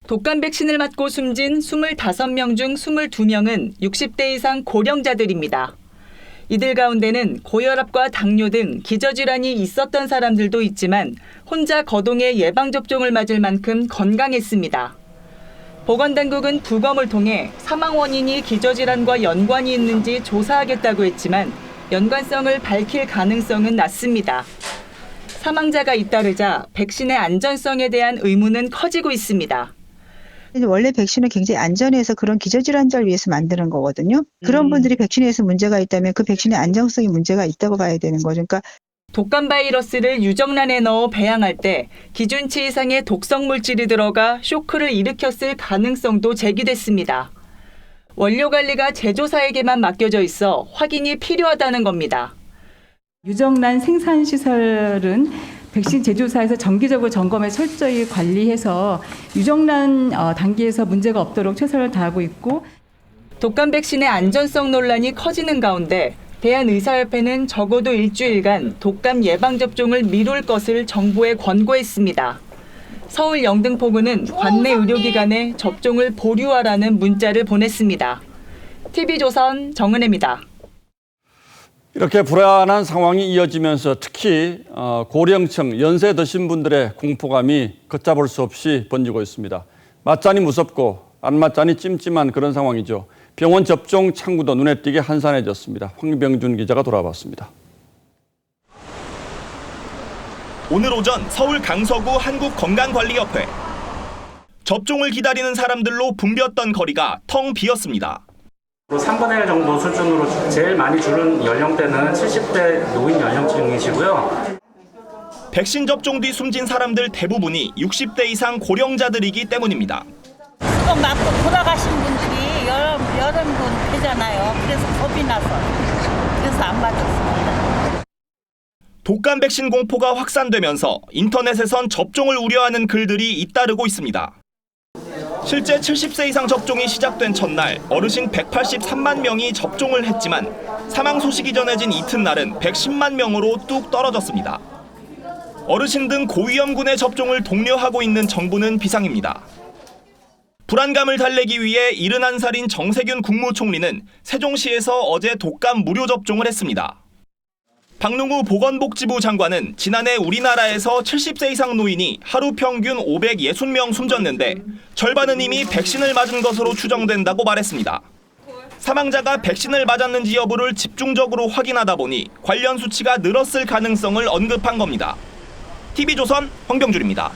독감 백신을 맞고 숨진 25명 중 22명은 60대 이상 고령자들입니다. 이들 가운데는 고혈압과 당뇨 등 기저질환이 있었던 사람들도 있지만 혼자 거동해 예방접종을 맞을 만큼 건강했습니다. 보건당국은 부검을 통해 사망 원인이 기저질환과 연관이 있는지 조사하겠다고 했지만 연관성을 밝힐 가능성은 낮습니다. 사망자가 잇따르자 백신의 안전성에 대한 의문은 커지고 있습니다. 원래 백신은 굉장히 안전해서 그런 기저질환자를 위해서 만드는 거거든요. 그런 분들이 백신에서 문제가 있다면 그 백신의 안정성에 문제가 있다고 봐야 되는 거죠. 그러니까 독감 바이러스를 유정란에 넣어 배양할 때 기준치 이상의 독성 물질이 들어가 쇼크를 일으켰을 가능성도 제기됐습니다. 원료 관리가 제조사에게만 맡겨져 있어 확인이 필요하다는 겁니다. 유정란 생산시설은 백신 제조사에서 정기적으로 점검에 철저히 관리해서 유정란 단계에서 문제가 없도록 최선을 다하고 있고 독감 백신의 안전성 논란이 커지는 가운데 대한의사협회는 적어도 일주일간 독감 예방접종을 미룰 것을 정부에 권고했습니다. 서울 영등포구는 관내 의료기관에 접종을 보류하라는 문자를 보냈습니다. TV조선 정은혜입니다. 이렇게 불안한 상황이 이어지면서 특히 고령층, 연세 드신 분들의 공포감이 걷잡을 수 없이 번지고 있습니다. 맞자니 무섭고 안 맞자니 찜찜한 그런 상황이죠. 병원 접종 창구도 눈에 띄게 한산해졌습니다. 황병준 기자가 돌아봤습니다. 오늘 오전 서울 강서구 한국건강관리협회. 접종을 기다리는 사람들로 붐볐던 거리가 텅 비었습니다. 3분의 1 정도 수준으로 제일 많이 줄은 연령대는 70대 노인 연령층이시고요. 백신 접종 뒤 숨진 사람들 대부분이 60대 이상 고령자들이기 때문입니다. 그거 맞고 돌아가신 분들이 여러 분 되잖아요. 그래서 겁이 나서 그래서 안 맞았습니다. 독감 백신 공포가 확산되면서 인터넷에선 접종을 우려하는 글들이 잇따르고 있습니다. 실제 70세 이상 접종이 시작된 첫날 어르신 183만 명이 접종을 했지만 사망 소식이 전해진 이튿날은 110만 명으로 뚝 떨어졌습니다. 어르신 등 고위험군의 접종을 독려하고 있는 정부는 비상입니다. 불안감을 달래기 위해 71살인 정세균 국무총리는 세종시에서 어제 독감 무료 접종을 했습니다. 박능우 보건복지부 장관은 지난해 우리나라에서 70세 이상 노인이 하루 평균 560명 숨졌는데 절반은 이미 백신을 맞은 것으로 추정된다고 말했습니다. 사망자가 백신을 맞았는지 여부를 집중적으로 확인하다 보니 관련 수치가 늘었을 가능성을 언급한 겁니다. TV조선 황병준입니다.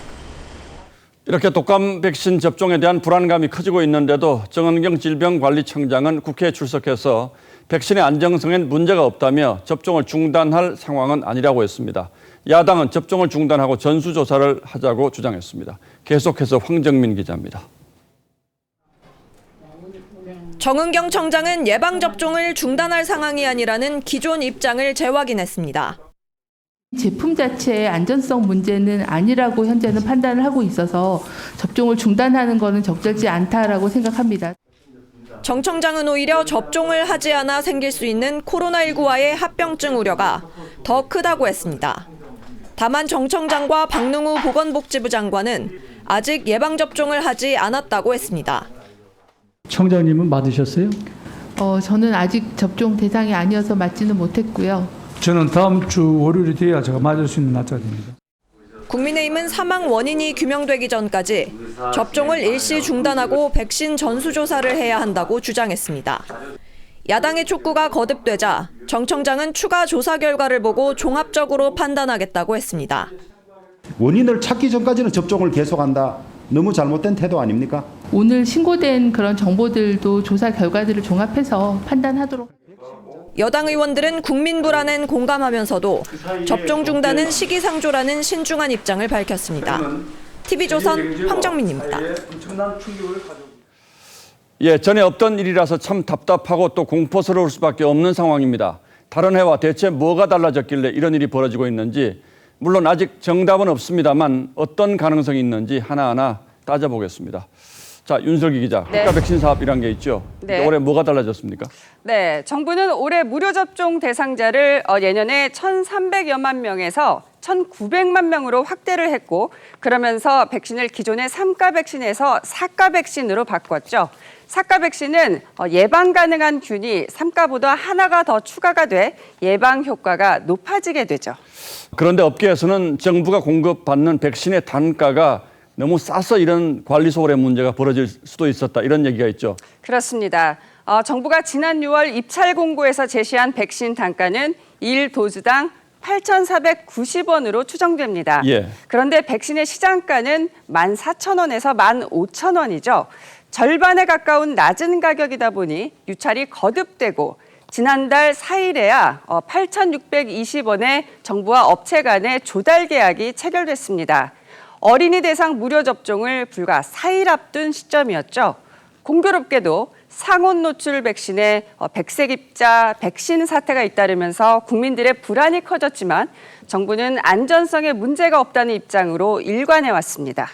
이렇게 독감 백신 접종에 대한 불안감이 커지고 있는데도 정은경 질병관리청장은 국회에 출석해서 백신의 안정성엔 문제가 없다며 접종을 중단할 상황은 아니라고 했습니다. 야당은 접종을 중단하고 전수조사를 하자고 주장했습니다. 계속해서 황정민 기자입니다. 정은경 청장은 예방접종을 중단할 상황이 아니라는 기존 입장을 재확인했습니다. 제품 자체의 안전성 문제는 아니라고 현재는 판단을 하고 있어서 접종을 중단하는 것은 적절치 않다라고 생각합니다. 정 청장은 오히려 접종을 하지 않아 생길 수 있는 코로나19와의 합병증 우려가 더 크다고 했습니다. 다만 정 청장과 박능우 보건복지부 장관은 아직 예방접종을 하지 않았다고 했습니다. 청장님은 맞으셨어요? 저는 아직 접종 대상이 아니어서 맞지는 못했고요. 저는 다음 주 월요일이 돼야 제가 맞을 수 있는 날짜입니다. 국민의힘은 사망 원인이 규명되기 전까지 접종을 일시 중단하고 백신 전수조사를 해야 한다고 주장했습니다. 야당의 촉구가 거듭되자 정 청장은 추가 조사 결과를 보고 종합적으로 판단하겠다고 했습니다. 원인을 찾기 전까지는 접종을 계속한다. 너무 잘못된 태도 아닙니까? 오늘 신고된 그런 정보들도 조사 결과들을 종합해서 판단하도록. 여당 의원들은 국민 불안엔 공감하면서도 접종 중단은 시기상조라는 신중한 입장을 밝혔습니다. TV조선 황정민입니다. 예, 전에 없던 일이라서 참 답답하고 또 공포스러울 수밖에 없는 상황입니다. 다른 해와 대체 뭐가 달라졌길래 이런 일이 벌어지고 있는지, 물론 아직 정답은 없습니다만 어떤 가능성이 있는지 하나하나 따져보겠습니다. 자, 윤슬기 기자, 네. 국가 백신 사업이란 게 있죠. 네. 올해 뭐가 달라졌습니까? 네, 정부는 올해 무료 접종 대상자를 예년에 1,300여만 명에서 1,900만 명으로 확대를 했고, 그러면서 백신을 기존의 3가 백신에서 4가 백신으로 바꿨죠. 4가 백신은 예방 가능한 균이 3가보다 하나가 더 추가가 돼 예방 효과가 높아지게 되죠. 그런데 업계에서는 정부가 공급받는 백신의 단가가 너무 싸서 이런 관리 소홀의 문제가 벌어질 수도 있었다, 이런 얘기가 있죠. 그렇습니다. 정부가 지난 6월 입찰 공고에서 제시한 백신 단가는 1도즈당 8,490원으로 추정됩니다. 예. 그런데 백신의 시장가는 14,000원에서 15,000원이죠. 절반에 가까운 낮은 가격이다 보니 유찰이 거듭되고, 지난달 4일에야 8,620원에 정부와 업체 간의 조달 계약이 체결됐습니다. 어린이 대상 무료 접종을 불과 4일 앞둔 시점이었죠. 공교롭게도 상온 노출 백신에 백색 입자 백신 사태가 잇따르면서 국민들의 불안이 커졌지만 정부는 안전성에 문제가 없다는 입장으로 일관해 왔습니다.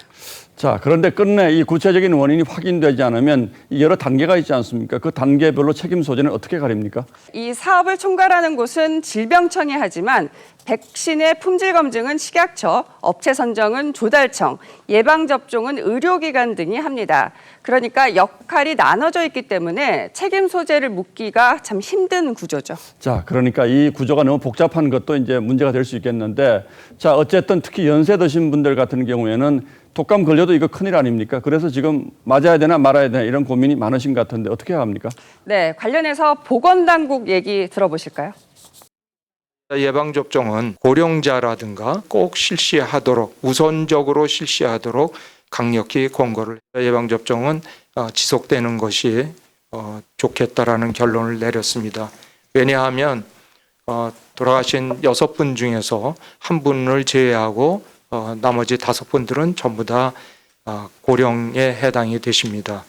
자, 그런데 끝내 이 구체적인 원인이 확인되지 않으면 여러 단계가 있지 않습니까? 그 단계별로 책임 소재는 어떻게 가립니까? 이 사업을 총괄하는 곳은 질병청이 하지만 백신의 품질 검증은 식약처, 업체 선정은 조달청, 예방접종은 의료기관 등이 합니다. 그러니까 역할이 나눠져 있기 때문에 책임 소재를 묻기가 참 힘든 구조죠. 자, 그러니까 이 구조가 너무 복잡한 것도 이제 문제가 될 수 있겠는데, 자, 어쨌든 특히 연세 드신 분들 같은 경우에는 독감 걸려도 이거 큰일 아닙니까? 그래서 지금 맞아야 되나 말아야 되나 이런 고민이 많으신 것 같은데 어떻게 합니까? 네, 관련해서 보건당국 얘기 들어보실까요? 예방접종은 고령자라든가 꼭 실시하도록, 우선적으로 실시하도록 강력히 권고를 해요. 예방접종은 지속되는 것이 좋겠다라는 결론을 내렸습니다. 왜냐하면 돌아가신 6분 중에서 1분을 제외하고 나머지 5분들은 전부 다 고령에 해당이 되십니다.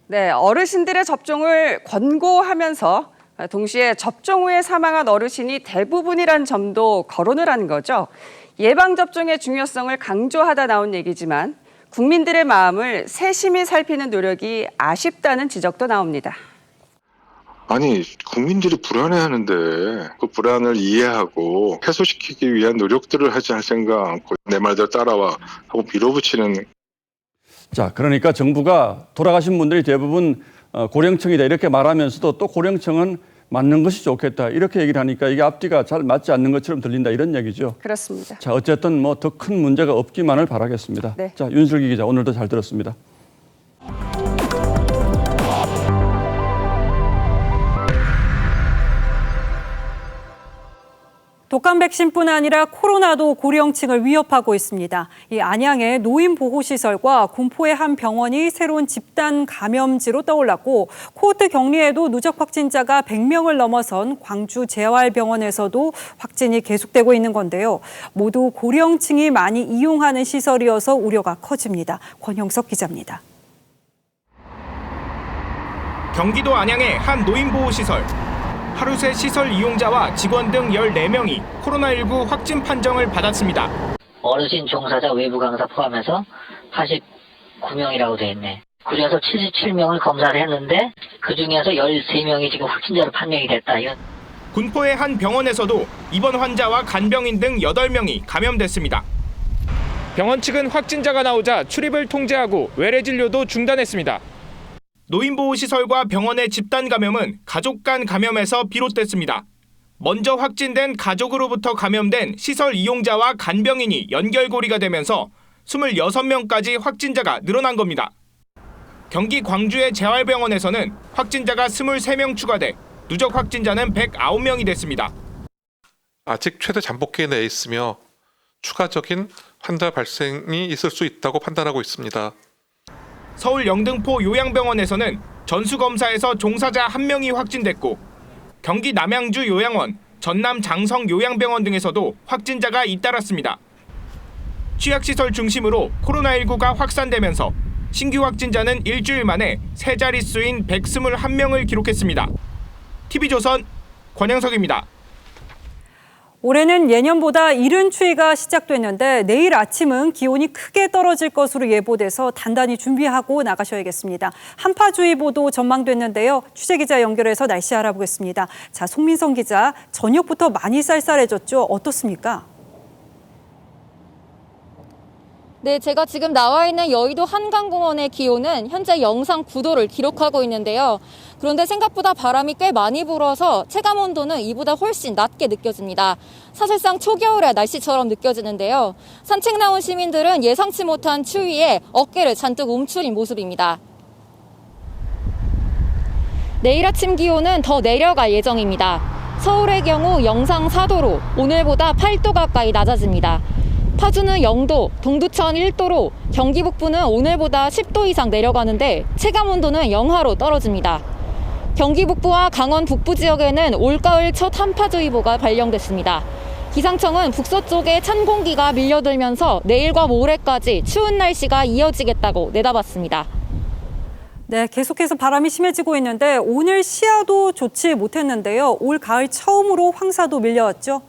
네, 어르신들의 접종을 권고하면서 동시에 접종 후에 사망한 어르신이 대부분이란 점도 거론을 한 거죠. 예방접종의 중요성을 강조하다 나온 얘기지만 국민들의 마음을 세심히 살피는 노력이 아쉽다는 지적도 나옵니다. 아니, 국민들이 불안해하는데 그 불안을 이해하고 해소시키기 위한 노력들을 하지 않고 내 말대로 따라와 하고 밀어붙이는. 자, 그러니까 정부가 돌아가신 분들이 대부분 고령층이다 이렇게 말하면서도 또 고령층은 맞는 것이 좋겠다 이렇게 얘기를 하니까 이게 앞뒤가 잘 맞지 않는 것처럼 들린다 이런 얘기죠. 그렇습니다. 자, 어쨌든 뭐 더 큰 문제가 없기만을 바라겠습니다. 네. 자, 윤슬기 기자 오늘도 잘 들었습니다. 독감 백신뿐 아니라 코로나도 고령층을 위협하고 있습니다. 이 안양의 노인보호시설과 군포의 한 병원이 새로운 집단 감염지로 떠올랐고, 코호트 격리에도 누적 확진자가 100명을 넘어선 광주 재활병원에서도 확진이 계속되고 있는 건데요. 모두 고령층이 많이 이용하는 시설이어서 우려가 커집니다. 권형석 기자입니다. 경기도 안양의 한 노인보호시설. 하루 새 시설 이용자와 직원 등 14명이 코로나19 확진 판정을 받았습니다. 어르신 종사자 외부 강사 포함해서 89명이라고 돼 있네. 그래서 77명을 검사를 했는데 그중에서 13명이 지금 확진자로 판명이 됐다. 이건. 군포의 한 병원에서도 입원 환자와 간병인 등 8명이 감염됐습니다. 병원 측은 확진자가 나오자 출입을 통제하고 외래 진료도 중단했습니다. 노인보호시설과 병원의 집단 감염은 가족 간 감염에서 비롯됐습니다. 먼저 확진된 가족으로부터 감염된 시설 이용자와 간병인이 연결고리가 되면서 26명까지 확진자가 늘어난 겁니다. 경기 광주의 재활병원에서는 확진자가 23명 추가돼 누적 확진자는 109명이 됐습니다. 아직 최대 잠복기에 내에 있으며 추가적인 환자 발생이 있을 수 있다고 판단하고 있습니다. 서울 영등포 요양병원에서는 전수검사에서 종사자 1명이 확진됐고, 경기 남양주 요양원, 전남 장성 요양병원 등에서도 확진자가 잇따랐습니다. 취약시설 중심으로 코로나19가 확산되면서 신규 확진자는 일주일 만에 세 자릿수인 121명을 기록했습니다. TV조선 권영석입니다. 올해는 예년보다 이른 추위가 시작됐는데 내일 아침은 기온이 크게 떨어질 것으로 예보돼서 단단히 준비하고 나가셔야겠습니다. 한파주의보도 전망됐는데요. 취재기자 연결해서 날씨 알아보겠습니다. 자, 송민성 기자, 저녁부터 많이 쌀쌀해졌죠? 어떻습니까? 네, 제가 지금 나와 있는 여의도 한강공원의 기온은 현재 영상 9도를 기록하고 있는데요. 그런데 생각보다 바람이 꽤 많이 불어서 체감 온도는 이보다 훨씬 낮게 느껴집니다. 사실상 초겨울의 날씨처럼 느껴지는데요. 산책 나온 시민들은 예상치 못한 추위에 어깨를 잔뜩 움츠린 모습입니다. 내일 아침 기온은 더 내려갈 예정입니다. 서울의 경우 영상 4도로 오늘보다 8도 가까이 낮아집니다. 파주는 0도, 동두천 1도로 경기 북부는 오늘보다 10도 이상 내려가는데 체감 온도는 영하로 떨어집니다. 경기 북부와 강원 북부 지역에는 올가을 첫 한파주의보가 발령됐습니다. 기상청은 북서쪽에 찬 공기가 밀려들면서 내일과 모레까지 추운 날씨가 이어지겠다고 내다봤습니다. 네, 계속해서 바람이 심해지고 있는데 오늘 시야도 좋지 못했는데요. 올 가을 처음으로 황사도 밀려왔죠?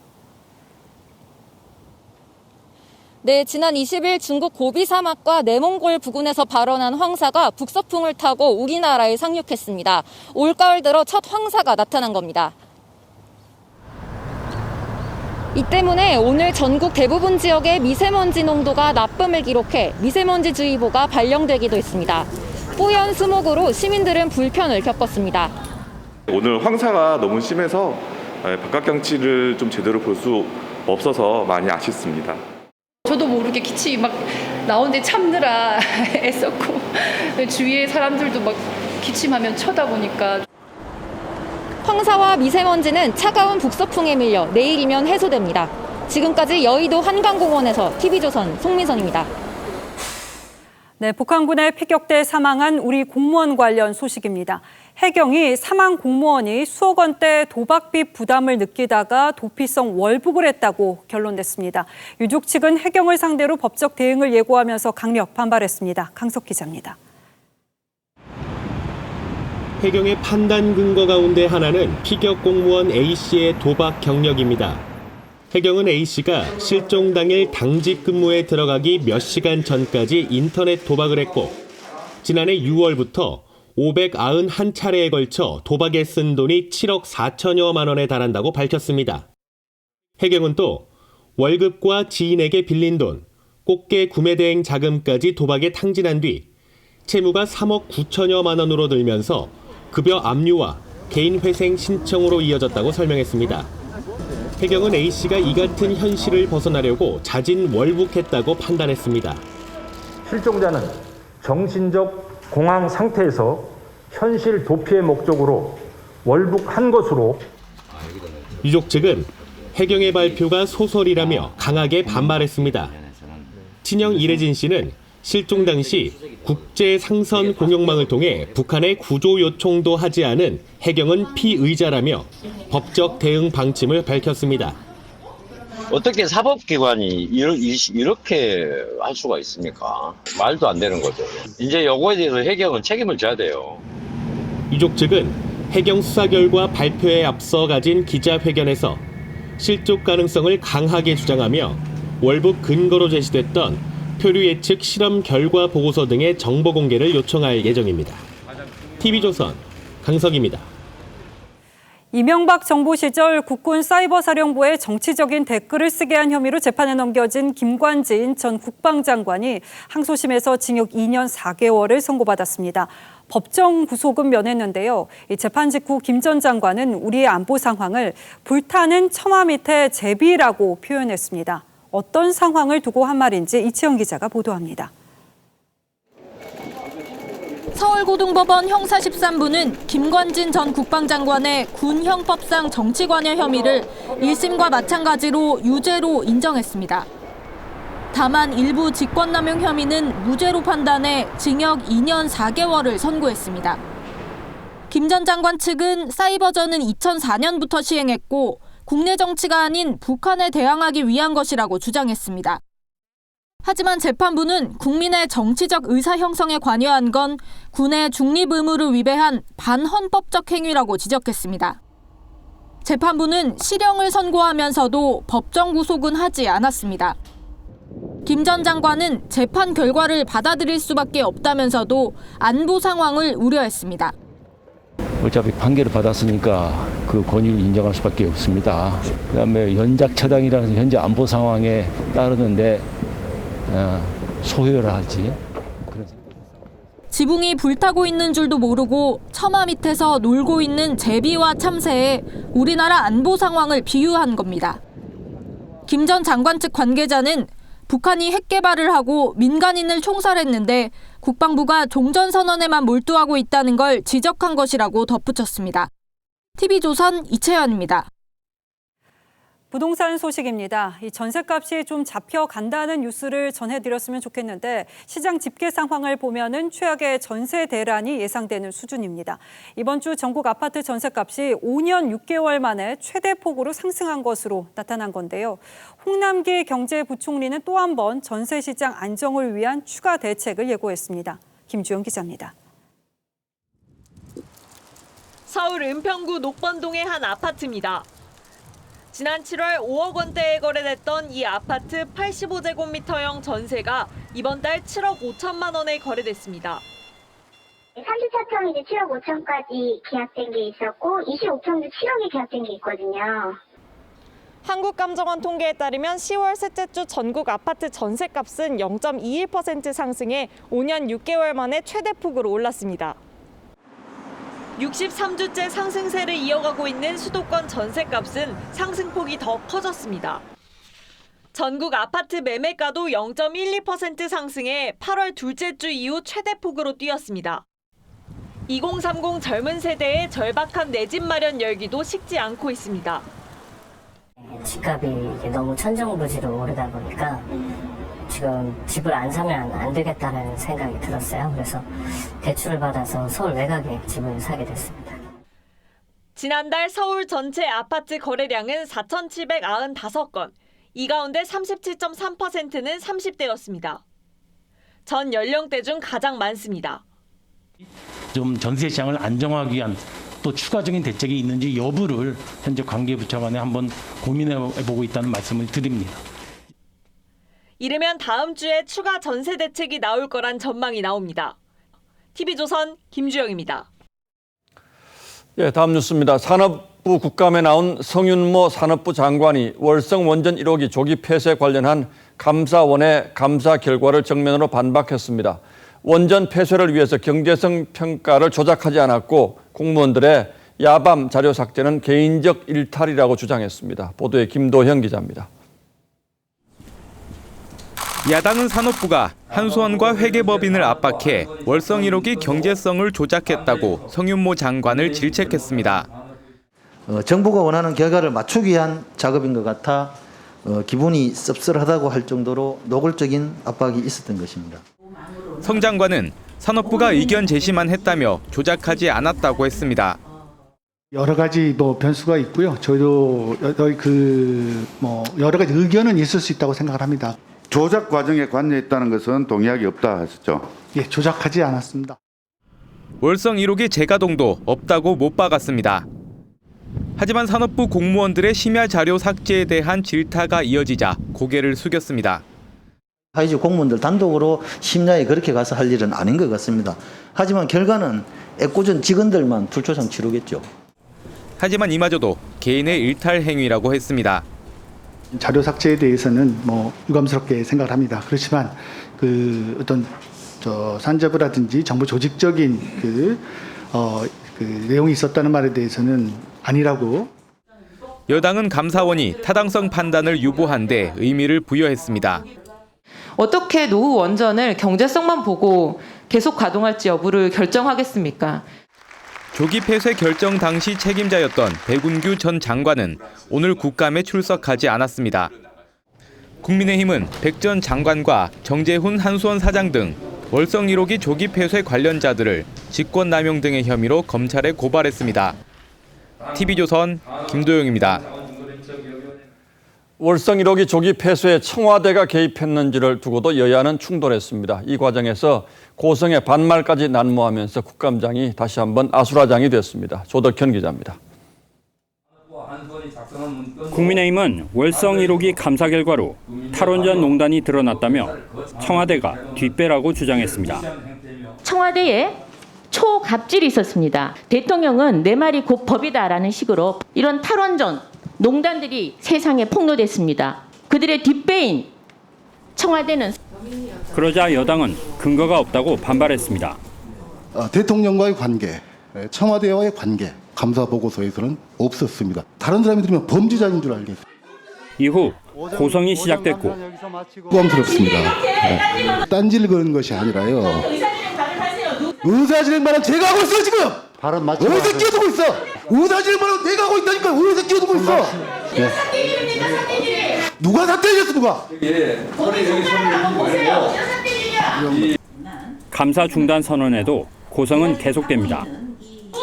네, 지난 20일 중국 고비 사막과 내몽골 부근에서 발원한 황사가 북서풍을 타고 우리나라에 상륙했습니다. 올가을 들어 첫 황사가 나타난 겁니다. 이 때문에 오늘 전국 대부분 지역의 미세먼지 농도가 나쁨을 기록해 미세먼지주의보가 발령되기도 했습니다. 뿌연 수목으로 시민들은 불편을 겪었습니다. 오늘 황사가 너무 심해서 바깥 경치를 좀 제대로 볼 수 없어서 많이 아쉽습니다. 저도 모르게 기침이 막 나오는데 참느라 애썼고 주위에 사람들도 막 기침하면 쳐다보니까. 황사와 미세먼지는 차가운 북서풍에 밀려 내일이면 해소됩니다. 지금까지 여의도 한강공원에서 TV조선 송민선입니다. 네, 북한군의 피격돼 사망한 우리 공무원 관련 소식입니다. 해경이 사망 공무원이 수억 원대 도박비 부담을 느끼다가 도피성 월북을 했다고 결론냈습니다. 유족 측은 해경을 상대로 법적 대응을 예고하면서 강력 반발했습니다. 강석 기자입니다. 해경의 판단 근거 가운데 하나는 피격 공무원 A씨의 도박 경력입니다. 해경은 A씨가 실종 당일 당직 근무에 들어가기 몇 시간 전까지 인터넷 도박을 했고 지난해 6월부터 591차례에 걸쳐 도박에 쓴 돈이 7억 4천여만 원에 달한다고 밝혔습니다. 해경은 또 월급과 지인에게 빌린 돈, 꽃게 구매 대행 자금까지 도박에 탕진한 뒤 채무가 3억 9천여만 원으로 들면서 급여 압류와 개인 회생 신청으로 이어졌다고 설명했습니다. 해경은 A씨가 이 같은 현실을 벗어나려고 자진 월북했다고 판단했습니다. 실종자는 정신적 공황 상태에서 현실 도피의 목적으로 월북한 것으로. 유족 측은 해경의 발표가 소설이라며 강하게 반발했습니다. 친형 이래진 씨는 실종 당시 국제 상선 공용망을 통해 북한에 구조 요청도 하지 않은 해경은 피의자라며 법적 대응 방침을 밝혔습니다. 어떻게 사법기관이 이렇게 할 수가 있습니까? 말도 안 되는 거죠. 이제 요거에 대해서 해경은 책임을 져야 돼요. 유족 측은 해경 수사 결과 발표에 앞서 가진 기자회견에서 실족 가능성을 강하게 주장하며 월북 근거로 제시됐던 표류 예측 실험 결과 보고서 등의 정보 공개를 요청할 예정입니다. TV조선 강석입니다. 이명박 정부 시절 국군 사이버사령부에 정치적인 댓글을 쓰게 한 혐의로 재판에 넘겨진 김관진 전 국방장관이 항소심에서 징역 2년 4개월을 선고받았습니다. 법정 구속은 면했는데요. 재판 직후 김 전 장관은 우리의 안보 상황을 불타는 처마 밑에 제비라고 표현했습니다. 어떤 상황을 두고 한 말인지 이치영 기자가 보도합니다. 서울고등법원 형사 13부는 김관진 전 국방장관의 군형법상 정치관여 혐의를 1심과 마찬가지로 유죄로 인정했습니다. 다만 일부 직권남용 혐의는 무죄로 판단해 징역 2년 4개월을 선고했습니다. 김 전 장관 측은 사이버전은 2004년부터 시행했고 국내 정치가 아닌 북한에 대항하기 위한 것이라고 주장했습니다. 하지만 재판부는 국민의 정치적 의사 형성에 관여한 건 군의 중립 의무를 위배한 반헌법적 행위라고 지적했습니다. 재판부는 실형을 선고하면서도 법정 구속은 하지 않았습니다. 김 전 장관은 재판 결과를 받아들일 수밖에 없다면서도 안보 상황을 우려했습니다. 어차피 판결을 받았으니까 그 권위를 인정할 수밖에 없습니다. 그다음에 연작 처당이라서 현재 안보 상황에 따르는데 소요하지. 지붕이 불타고 있는 줄도 모르고 처마 밑에서 놀고 있는 제비와 참새에 우리나라 안보 상황을 비유한 겁니다. 김 전 장관 측 관계자는 북한이 핵 개발을 하고 민간인을 총살했는데 국방부가 종전선언에만 몰두하고 있다는 걸 지적한 것이라고 덧붙였습니다. TV조선 이채연입니다. 부동산 소식입니다. 이 전셋값이 좀 잡혀간다는 뉴스를 전해드렸으면 좋겠는데 시장 집계 상황을 보면은 최악의 전세 대란이 예상되는 수준입니다. 이번 주 전국 아파트 전셋값이 5년 6개월 만에 최대폭으로 상승한 것으로 나타난 건데요. 홍남기 경제부총리는 또 한 번 전세 시장 안정을 위한 추가 대책을 예고했습니다. 김주영 기자입니다. 서울 은평구 녹번동의 한 아파트입니다. 지난 7월 5억 원대에 거래됐던 이 아파트 85제곱미터형 전세가 이번 달 7억 5천만 원에 거래됐습니다. 34평이 이제 7억 5천까지 계약된 게 있었고 25평도 7억에 계약된 게 있거든요. 한국감정원 통계에 따르면 10월 셋째 주 전국 아파트 전세값은 0.21% 상승해 5년 6개월 만에 최대폭으로 올랐습니다. 63주째 상승세를 이어가고 있는 수도권 전셋값은 상승폭이 더 커졌습니다. 전국 아파트 매매가도 0.12% 상승해 8월 둘째 주 이후 최대폭으로 뛰었습니다. 2030 젊은 세대의 절박한 내 집 마련 열기도 식지 않고 있습니다. 집값이 너무 천정부지로 오르다 보니까 지금 집을 안 사면 안 되겠다는 생각이 들었어요. 그래서 대출을 받아서 서울 외곽에 집을 사게 됐습니다. 지난달 서울 전체 아파트 거래량은 4,795건. 이 가운데 37.3%는 30대였습니다. 전 연령대 중 가장 많습니다. 좀 전세 시장을 안정화하기 위한 또 추가적인 대책이 있는지 여부를 현재 관계부처 간에 한번 고민해보고 있다는 말씀을 드립니다. 이르면 다음 주에 추가 전세 대책이 나올 거란 전망이 나옵니다. TV조선 김주영입니다. 예, 다음 뉴스입니다. 산업부 국감에 나온 성윤모 산업부 장관이 월성 원전 1호기 조기 폐쇄 관련한 감사원의 감사 결과를 정면으로 반박했습니다. 원전 폐쇄를 위해서 경제성 평가를 조작하지 않았고 공무원들의 야밤 자료 삭제는 개인적 일탈이라고 주장했습니다. 보도에 김도형 기자입니다. 야당은 산업부가 한수원과 회계법인을 압박해 월성 1호기 경제성을 조작했다고 성윤모 장관을 질책했습니다. 정부가 원하는 결과를 맞추기 위한 작업인 것 같아 기분이 씁쓸하다고 할 정도로 노골적인 압박이 있었던 것입니다. 성 장관은 산업부가 의견 제시만 했다며 조작하지 않았다고 했습니다. 여러 가지 변수가 있고요. 저희도 여러 가지 의견은 있을 수 있다고 생각을 합니다. 조작 과정에 관여했다는 것은 동의하기 없다 하셨죠? 예, 조작하지 않았습니다. 월성 1호기 재가동도 없다고 못 박았습니다. 하지만 산업부 공무원들의 심야 자료 삭제에 대한 질타가 이어지자 고개를 숙였습니다. 하이즈 공무원들 단독으로 심야에 그렇게 가서 할 일은 아닌 것 같습니다. 하지만 결과는 애꿎은 직원들만 불초상 치르겠죠. 하지만 이마저도 개인의 일탈 행위라고 했습니다. 자료 삭제에 대해서는 유감스럽게 생각을 합니다. 그렇지만 어떤 산자부라든지 정부 조직적인 내용이 있었다는 말에 대해서는 아니라고. 여당은 감사원이 타당성 판단을 유보한 데 의미를 부여했습니다. 어떻게 노후 원전을 경제성만 보고 계속 가동할지 여부를 결정하겠습니까? 조기 폐쇄 결정 당시 책임자였던 백운규 전 장관은 오늘 국감에 출석하지 않았습니다. 국민의힘은 백 전 장관과 정재훈 한수원 사장 등 월성 1호기 조기 폐쇄 관련자들을 직권남용 등의 혐의로 검찰에 고발했습니다. TV조선 김도영입니다. 월성 1호기 조기 폐쇄에 청와대가 개입했는지를 두고도 여야는 충돌했습니다. 이 과정에서 고성의 반말까지 난무하면서 국감장이 다시 한번 아수라장이 됐습니다. 조덕현 기자입니다. 국민의힘은 월성 1호기 감사 결과로 탈원전 농단이 드러났다며 청와대가 뒷배라고 주장했습니다. 청와대에 초갑질이 있었습니다. 대통령은 내 말이 곧 법이다라는 식으로 이런 탈원전 농단들이 세상에 폭로됐습니다. 그들의 뒷배인 청와대는 그러자 여당은 근거가 없다고 반발했습니다. 대통령과의 관계, 청와대와의 관계, 감사 보고서에서는 없었습니다. 다른 사람이 들으면 범죄자인 줄 알겠어요. 이후 고성이 시작됐고 부담스럽습니다. 딴지를 거는 것이 아니라요. 의사진행만은 제가 하고 있어 지금. 발언 맞지 어디서 끼어들고 있어? 의사진행만은 내가 하고 있다니까. 어디서 끼어들고 있어? 누가 사퇴해줬어 누가? 감사 중단 선언에도 고성은 계속됩니다.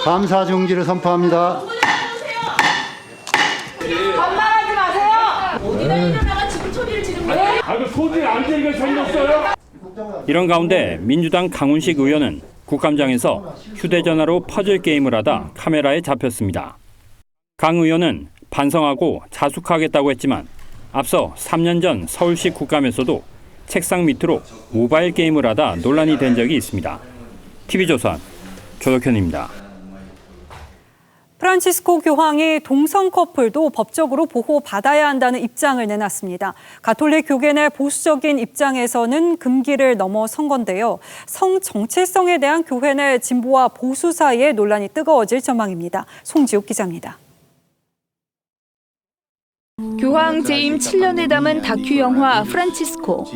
감사 중지를 선포합니다. 반말하지 마세요. 어디다 일어나가 지금 소리를 지르는 거예요? 그 소리를 안 들리게 생겼어요. 이런 가운데 민주당 강훈식 의원은 국감장에서 휴대전화로 퍼즐 게임을 하다 카메라에 잡혔습니다. 강 의원은 반성하고 자숙하겠다고 했지만 앞서 3년 전 서울시 국감에서도 책상 밑으로 모바일 게임을 하다 논란이 된 적이 있습니다. TV조선 조덕현입니다. 프란치스코 교황이 동성 커플도 법적으로 보호받아야 한다는 입장을 내놨습니다. 가톨릭 교계 내 보수적인 입장에서는 금기를 넘어선 건데요. 성 정체성에 대한 교회 내 진보와 보수 사이에 논란이 뜨거워질 전망입니다. 송지욱 기자입니다. 교황 재임 7년을 담은 다큐 영화 프란치스코.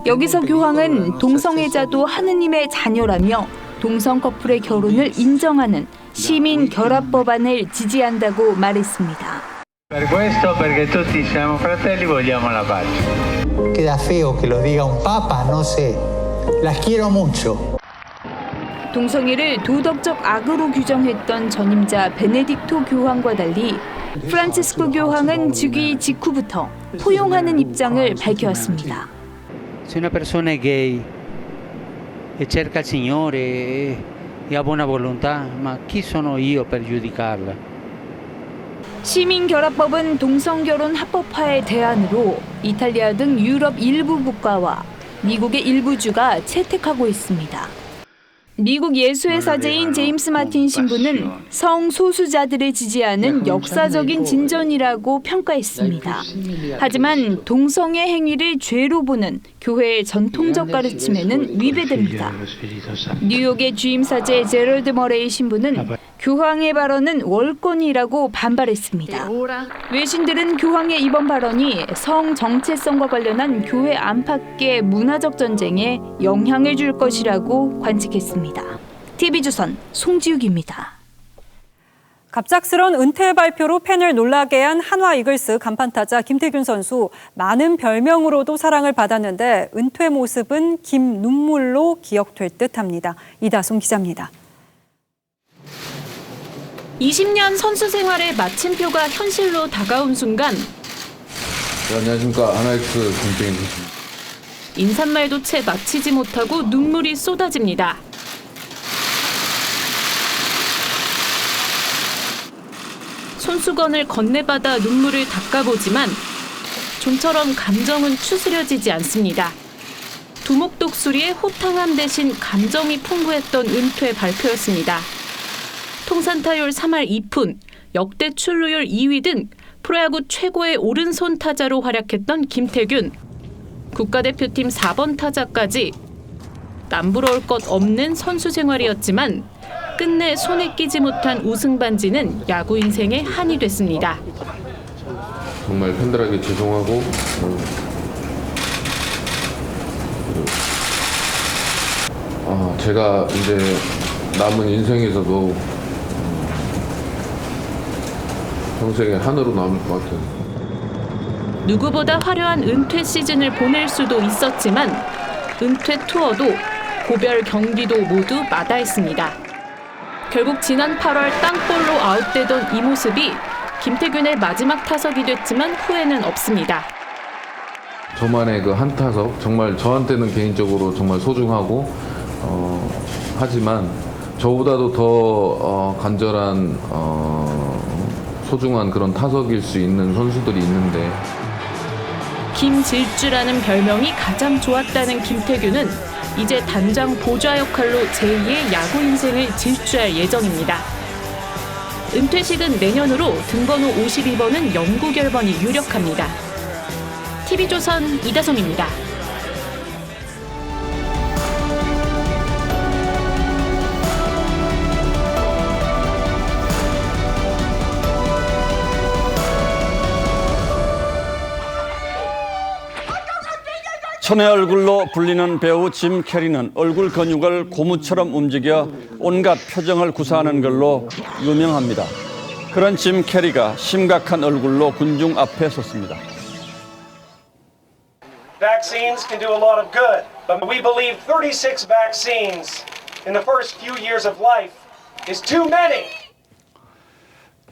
여기서 교황은 동성애자도 하느님의 자녀라며 동성 커플의 결혼을 인정하는 시민 결합 법안을 지지한다고 말했습니다. Per questo perché tutti siamo fratelli vogliamo la pace. Queda feo que lo diga un papa, no sé. Las quiero mucho. 동성애를 도덕적 악으로 규정했던 전임자 베네딕토 교황과 달리 프란치스코 교황은 즉위 직후부터 포용하는 입장을 밝혀왔습니다. Se una persona è gay e cerca il Signore e ha buona volontà, ma chi sono io per giudicarla? 시민결합법은 동성결혼 합법화의 대안으로 이탈리아 등 유럽 일부 국가와 미국의 일부 주가 채택하고 있습니다. 미국 예수의 사제인 제임스 마틴 신부는 성소수자들을 지지하는 역사적인 진전이라고 평가했습니다. 하지만 동성애 행위를 죄로 보는 교회의 전통적 가르침에는 위배됩니다. 뉴욕의 주임 사제 제럴드 머레이 신부는 교황의 발언은 월권이라고 반발했습니다. 외신들은 교황의 이번 발언이 성 정체성과 관련한 교회 안팎의 문화적 전쟁에 영향을 줄 것이라고 관측했습니다. TV조선 송지욱입니다. 갑작스런 은퇴 발표로 팬을 놀라게 한 한화 이글스 간판타자 김태균 선수. 많은 별명으로도 사랑을 받았는데 은퇴 모습은 김눈물로 기억될 듯합니다. 이다솜 기자입니다. 20년 선수 생활의 마침표가 현실로 다가온 순간 네, 안녕하십니까. 한화이글스 김태균 선수입니다. 인사말도 채 마치지 못하고 눈물이 쏟아집니다. 손수건을 건네받아 눈물을 닦아보지만 좀처럼 감정은 추스려지지 않습니다. 두목독수리의 호탕함 대신 감정이 풍부했던 은퇴 발표였습니다. 통산타율 3할 2푼, 역대 출루율 2위 등 프로야구 최고의 오른손 타자로 활약했던 김태균. 국가대표팀 4번 타자까지 남부러울 것 없는 선수 생활이었지만 끝내 손에 끼지 못한 우승 반지는 야구 인생의 한이 됐습니다. 정말 팬들에게 죄송하고 제가 이제 남은 인생에서도 평생의 한으로 남을 것 같아요. 누구보다 화려한 은퇴 시즌을 보낼 수도 있었지만 은퇴 투어도 고별 경기도 모두 마다했습니다. 결국 지난 8월 땅볼로 아웃되던 이 모습이 김태균의 마지막 타석이 됐지만 후회는 없습니다. 저만의 그 한 타석 정말 저한테는 개인적으로 정말 소중하고 하지만 저보다도 더 간절한 소중한 그런 타석일 수 있는 선수들이 있는데 김질주라는 별명이 가장 좋았다는 김태균은 이제 단장 보좌 역할로 제2의 야구 인생을 질주할 예정입니다. 은퇴식은 내년으로 등번호 52번은 영구 결번이 유력합니다. TV조선 이다솜입니다. 천의 얼굴로 불리는 배우 짐 캐리는 얼굴 근육을 고무처럼 움직여 온갖 표정을 구사하는 걸로 유명합니다. 그런 짐 캐리가 심각한 얼굴로 군중 앞에 섰습니다. Vaccines can do a lot of good, but we believe 36 vaccines in the first few years of life is too many.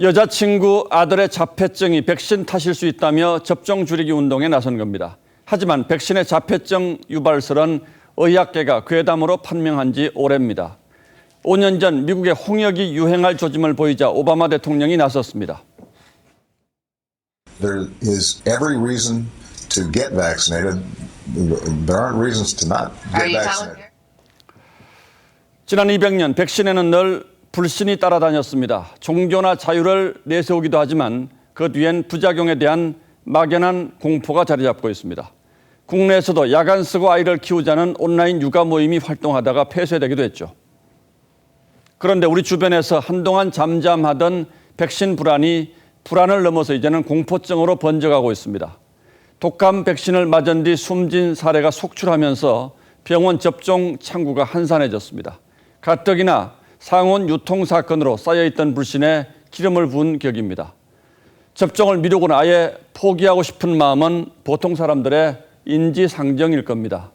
여자친구 아들의 자폐증이 백신 탓일 수 있다며 접종 줄이기 운동에 나선 겁니다. 하지만 백신의 자폐증 유발설은 의학계가 괴담으로 판명한 지 오래입니다. 5년 전 미국의 홍역이 유행할 조짐을 보이자 오바마 대통령이 나섰습니다. There is every reason to get vaccinated. There aren't reasons to not get vaccinated. 지난 200년 백신에는 늘 불신이 따라다녔습니다. 종교나 자유를 내세우기도 하지만 그 뒤엔 부작용에 대한 막연한 공포가 자리 잡고 있습니다. 국내에서도 야간 쓰고 아이를 키우자는 온라인 육아 모임이 활동하다가 폐쇄되기도 했죠. 그런데 우리 주변에서 한동안 잠잠하던 백신 불안을 넘어서 이제는 공포증으로 번져가고 있습니다. 독감 백신을 맞은 뒤 숨진 사례가 속출하면서 병원 접종 창구가 한산해졌습니다. 가뜩이나 상온 유통 사건으로 쌓여있던 불신에 기름을 부은 격입니다. 접종을 미루고는 아예 포기하고 싶은 마음은 보통 사람들의 인지상정일 겁니다.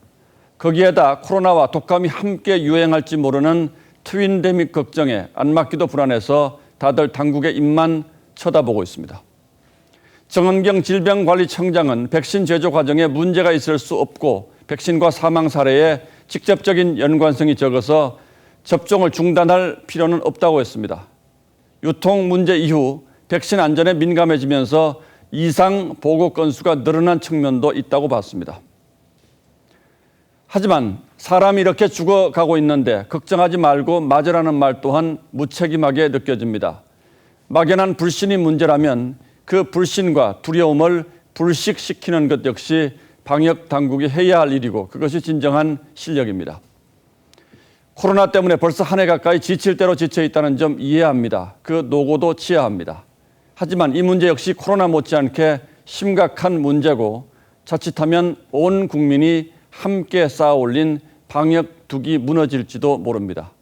거기에다 코로나와 독감이 함께 유행할지 모르는 트윈데믹 걱정에 안 맞기도 불안해서 다들 당국의 입만 쳐다보고 있습니다. 정은경 질병관리청장은 백신 제조 과정에 문제가 있을 수 없고 백신과 사망 사례에 직접적인 연관성이 적어서 접종을 중단할 필요는 없다고 했습니다. 유통 문제 이후 백신 안전에 민감해지면서 이상 보고 건수가 늘어난 측면도 있다고 봤습니다. 하지만 사람이 이렇게 죽어가고 있는데 걱정하지 말고 맞으라는 말 또한 무책임하게 느껴집니다. 막연한 불신이 문제라면 그 불신과 두려움을 불식시키는 것 역시 방역 당국이 해야 할 일이고 그것이 진정한 실력입니다. 코로나 때문에 벌써 한 해 가까이 지칠 대로 지쳐 있다는 점 이해합니다. 그 노고도 치하합니다. 하지만 이 문제 역시 코로나 못지않게 심각한 문제고 자칫하면 온 국민이 함께 쌓아올린 방역 둑이 무너질지도 모릅니다.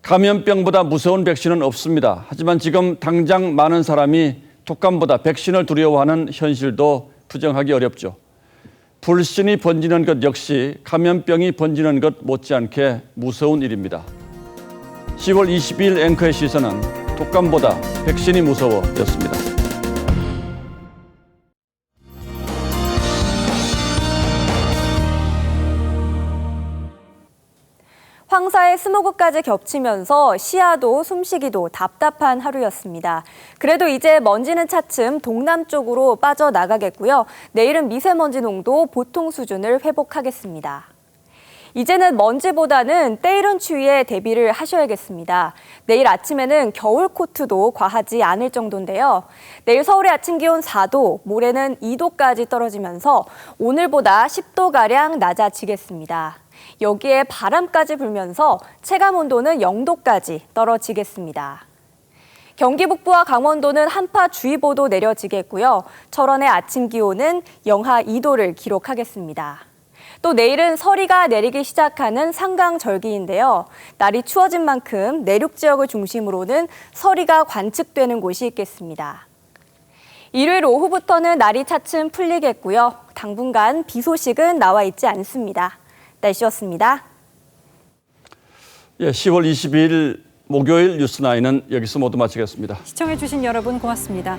감염병보다 무서운 백신은 없습니다. 하지만 지금 당장 많은 사람이 독감보다 백신을 두려워하는 현실도 부정하기 어렵죠. 불신이 번지는 것 역시 감염병이 번지는 것 못지않게 무서운 일입니다. 10월 22일 앵커의 시선은 독감보다 백신이 무서워였습니다. 황사의 스모그까지 겹치면서 시야도 숨쉬기도 답답한 하루였습니다. 그래도 이제 먼지는 차츰 동남쪽으로 빠져나가겠고요. 내일은 미세먼지 농도 보통 수준을 회복하겠습니다. 이제는 먼지보다는 때이른 추위에 대비를 하셔야겠습니다. 내일 아침에는 겨울 코트도 과하지 않을 정도인데요. 내일 서울의 아침 기온 4도, 모레는 2도까지 떨어지면서 오늘보다 10도가량 낮아지겠습니다. 여기에 바람까지 불면서 체감 온도는 0도까지 떨어지겠습니다. 경기 북부와 강원도는 한파주의보도 내려지겠고요. 철원의 아침 기온은 영하 2도를 기록하겠습니다. 또 내일은 서리가 내리기 시작하는 상강절기인데요. 날이 추워진 만큼 내륙 지역을 중심으로는 서리가 관측되는 곳이 있겠습니다. 일요일 오후부터는 날이 차츰 풀리겠고요. 당분간 비 소식은 나와 있지 않습니다. 날씨였습니다. 10월 22일 목요일 뉴스9은 여기서 모두 마치겠습니다. 시청해주신 여러분 고맙습니다.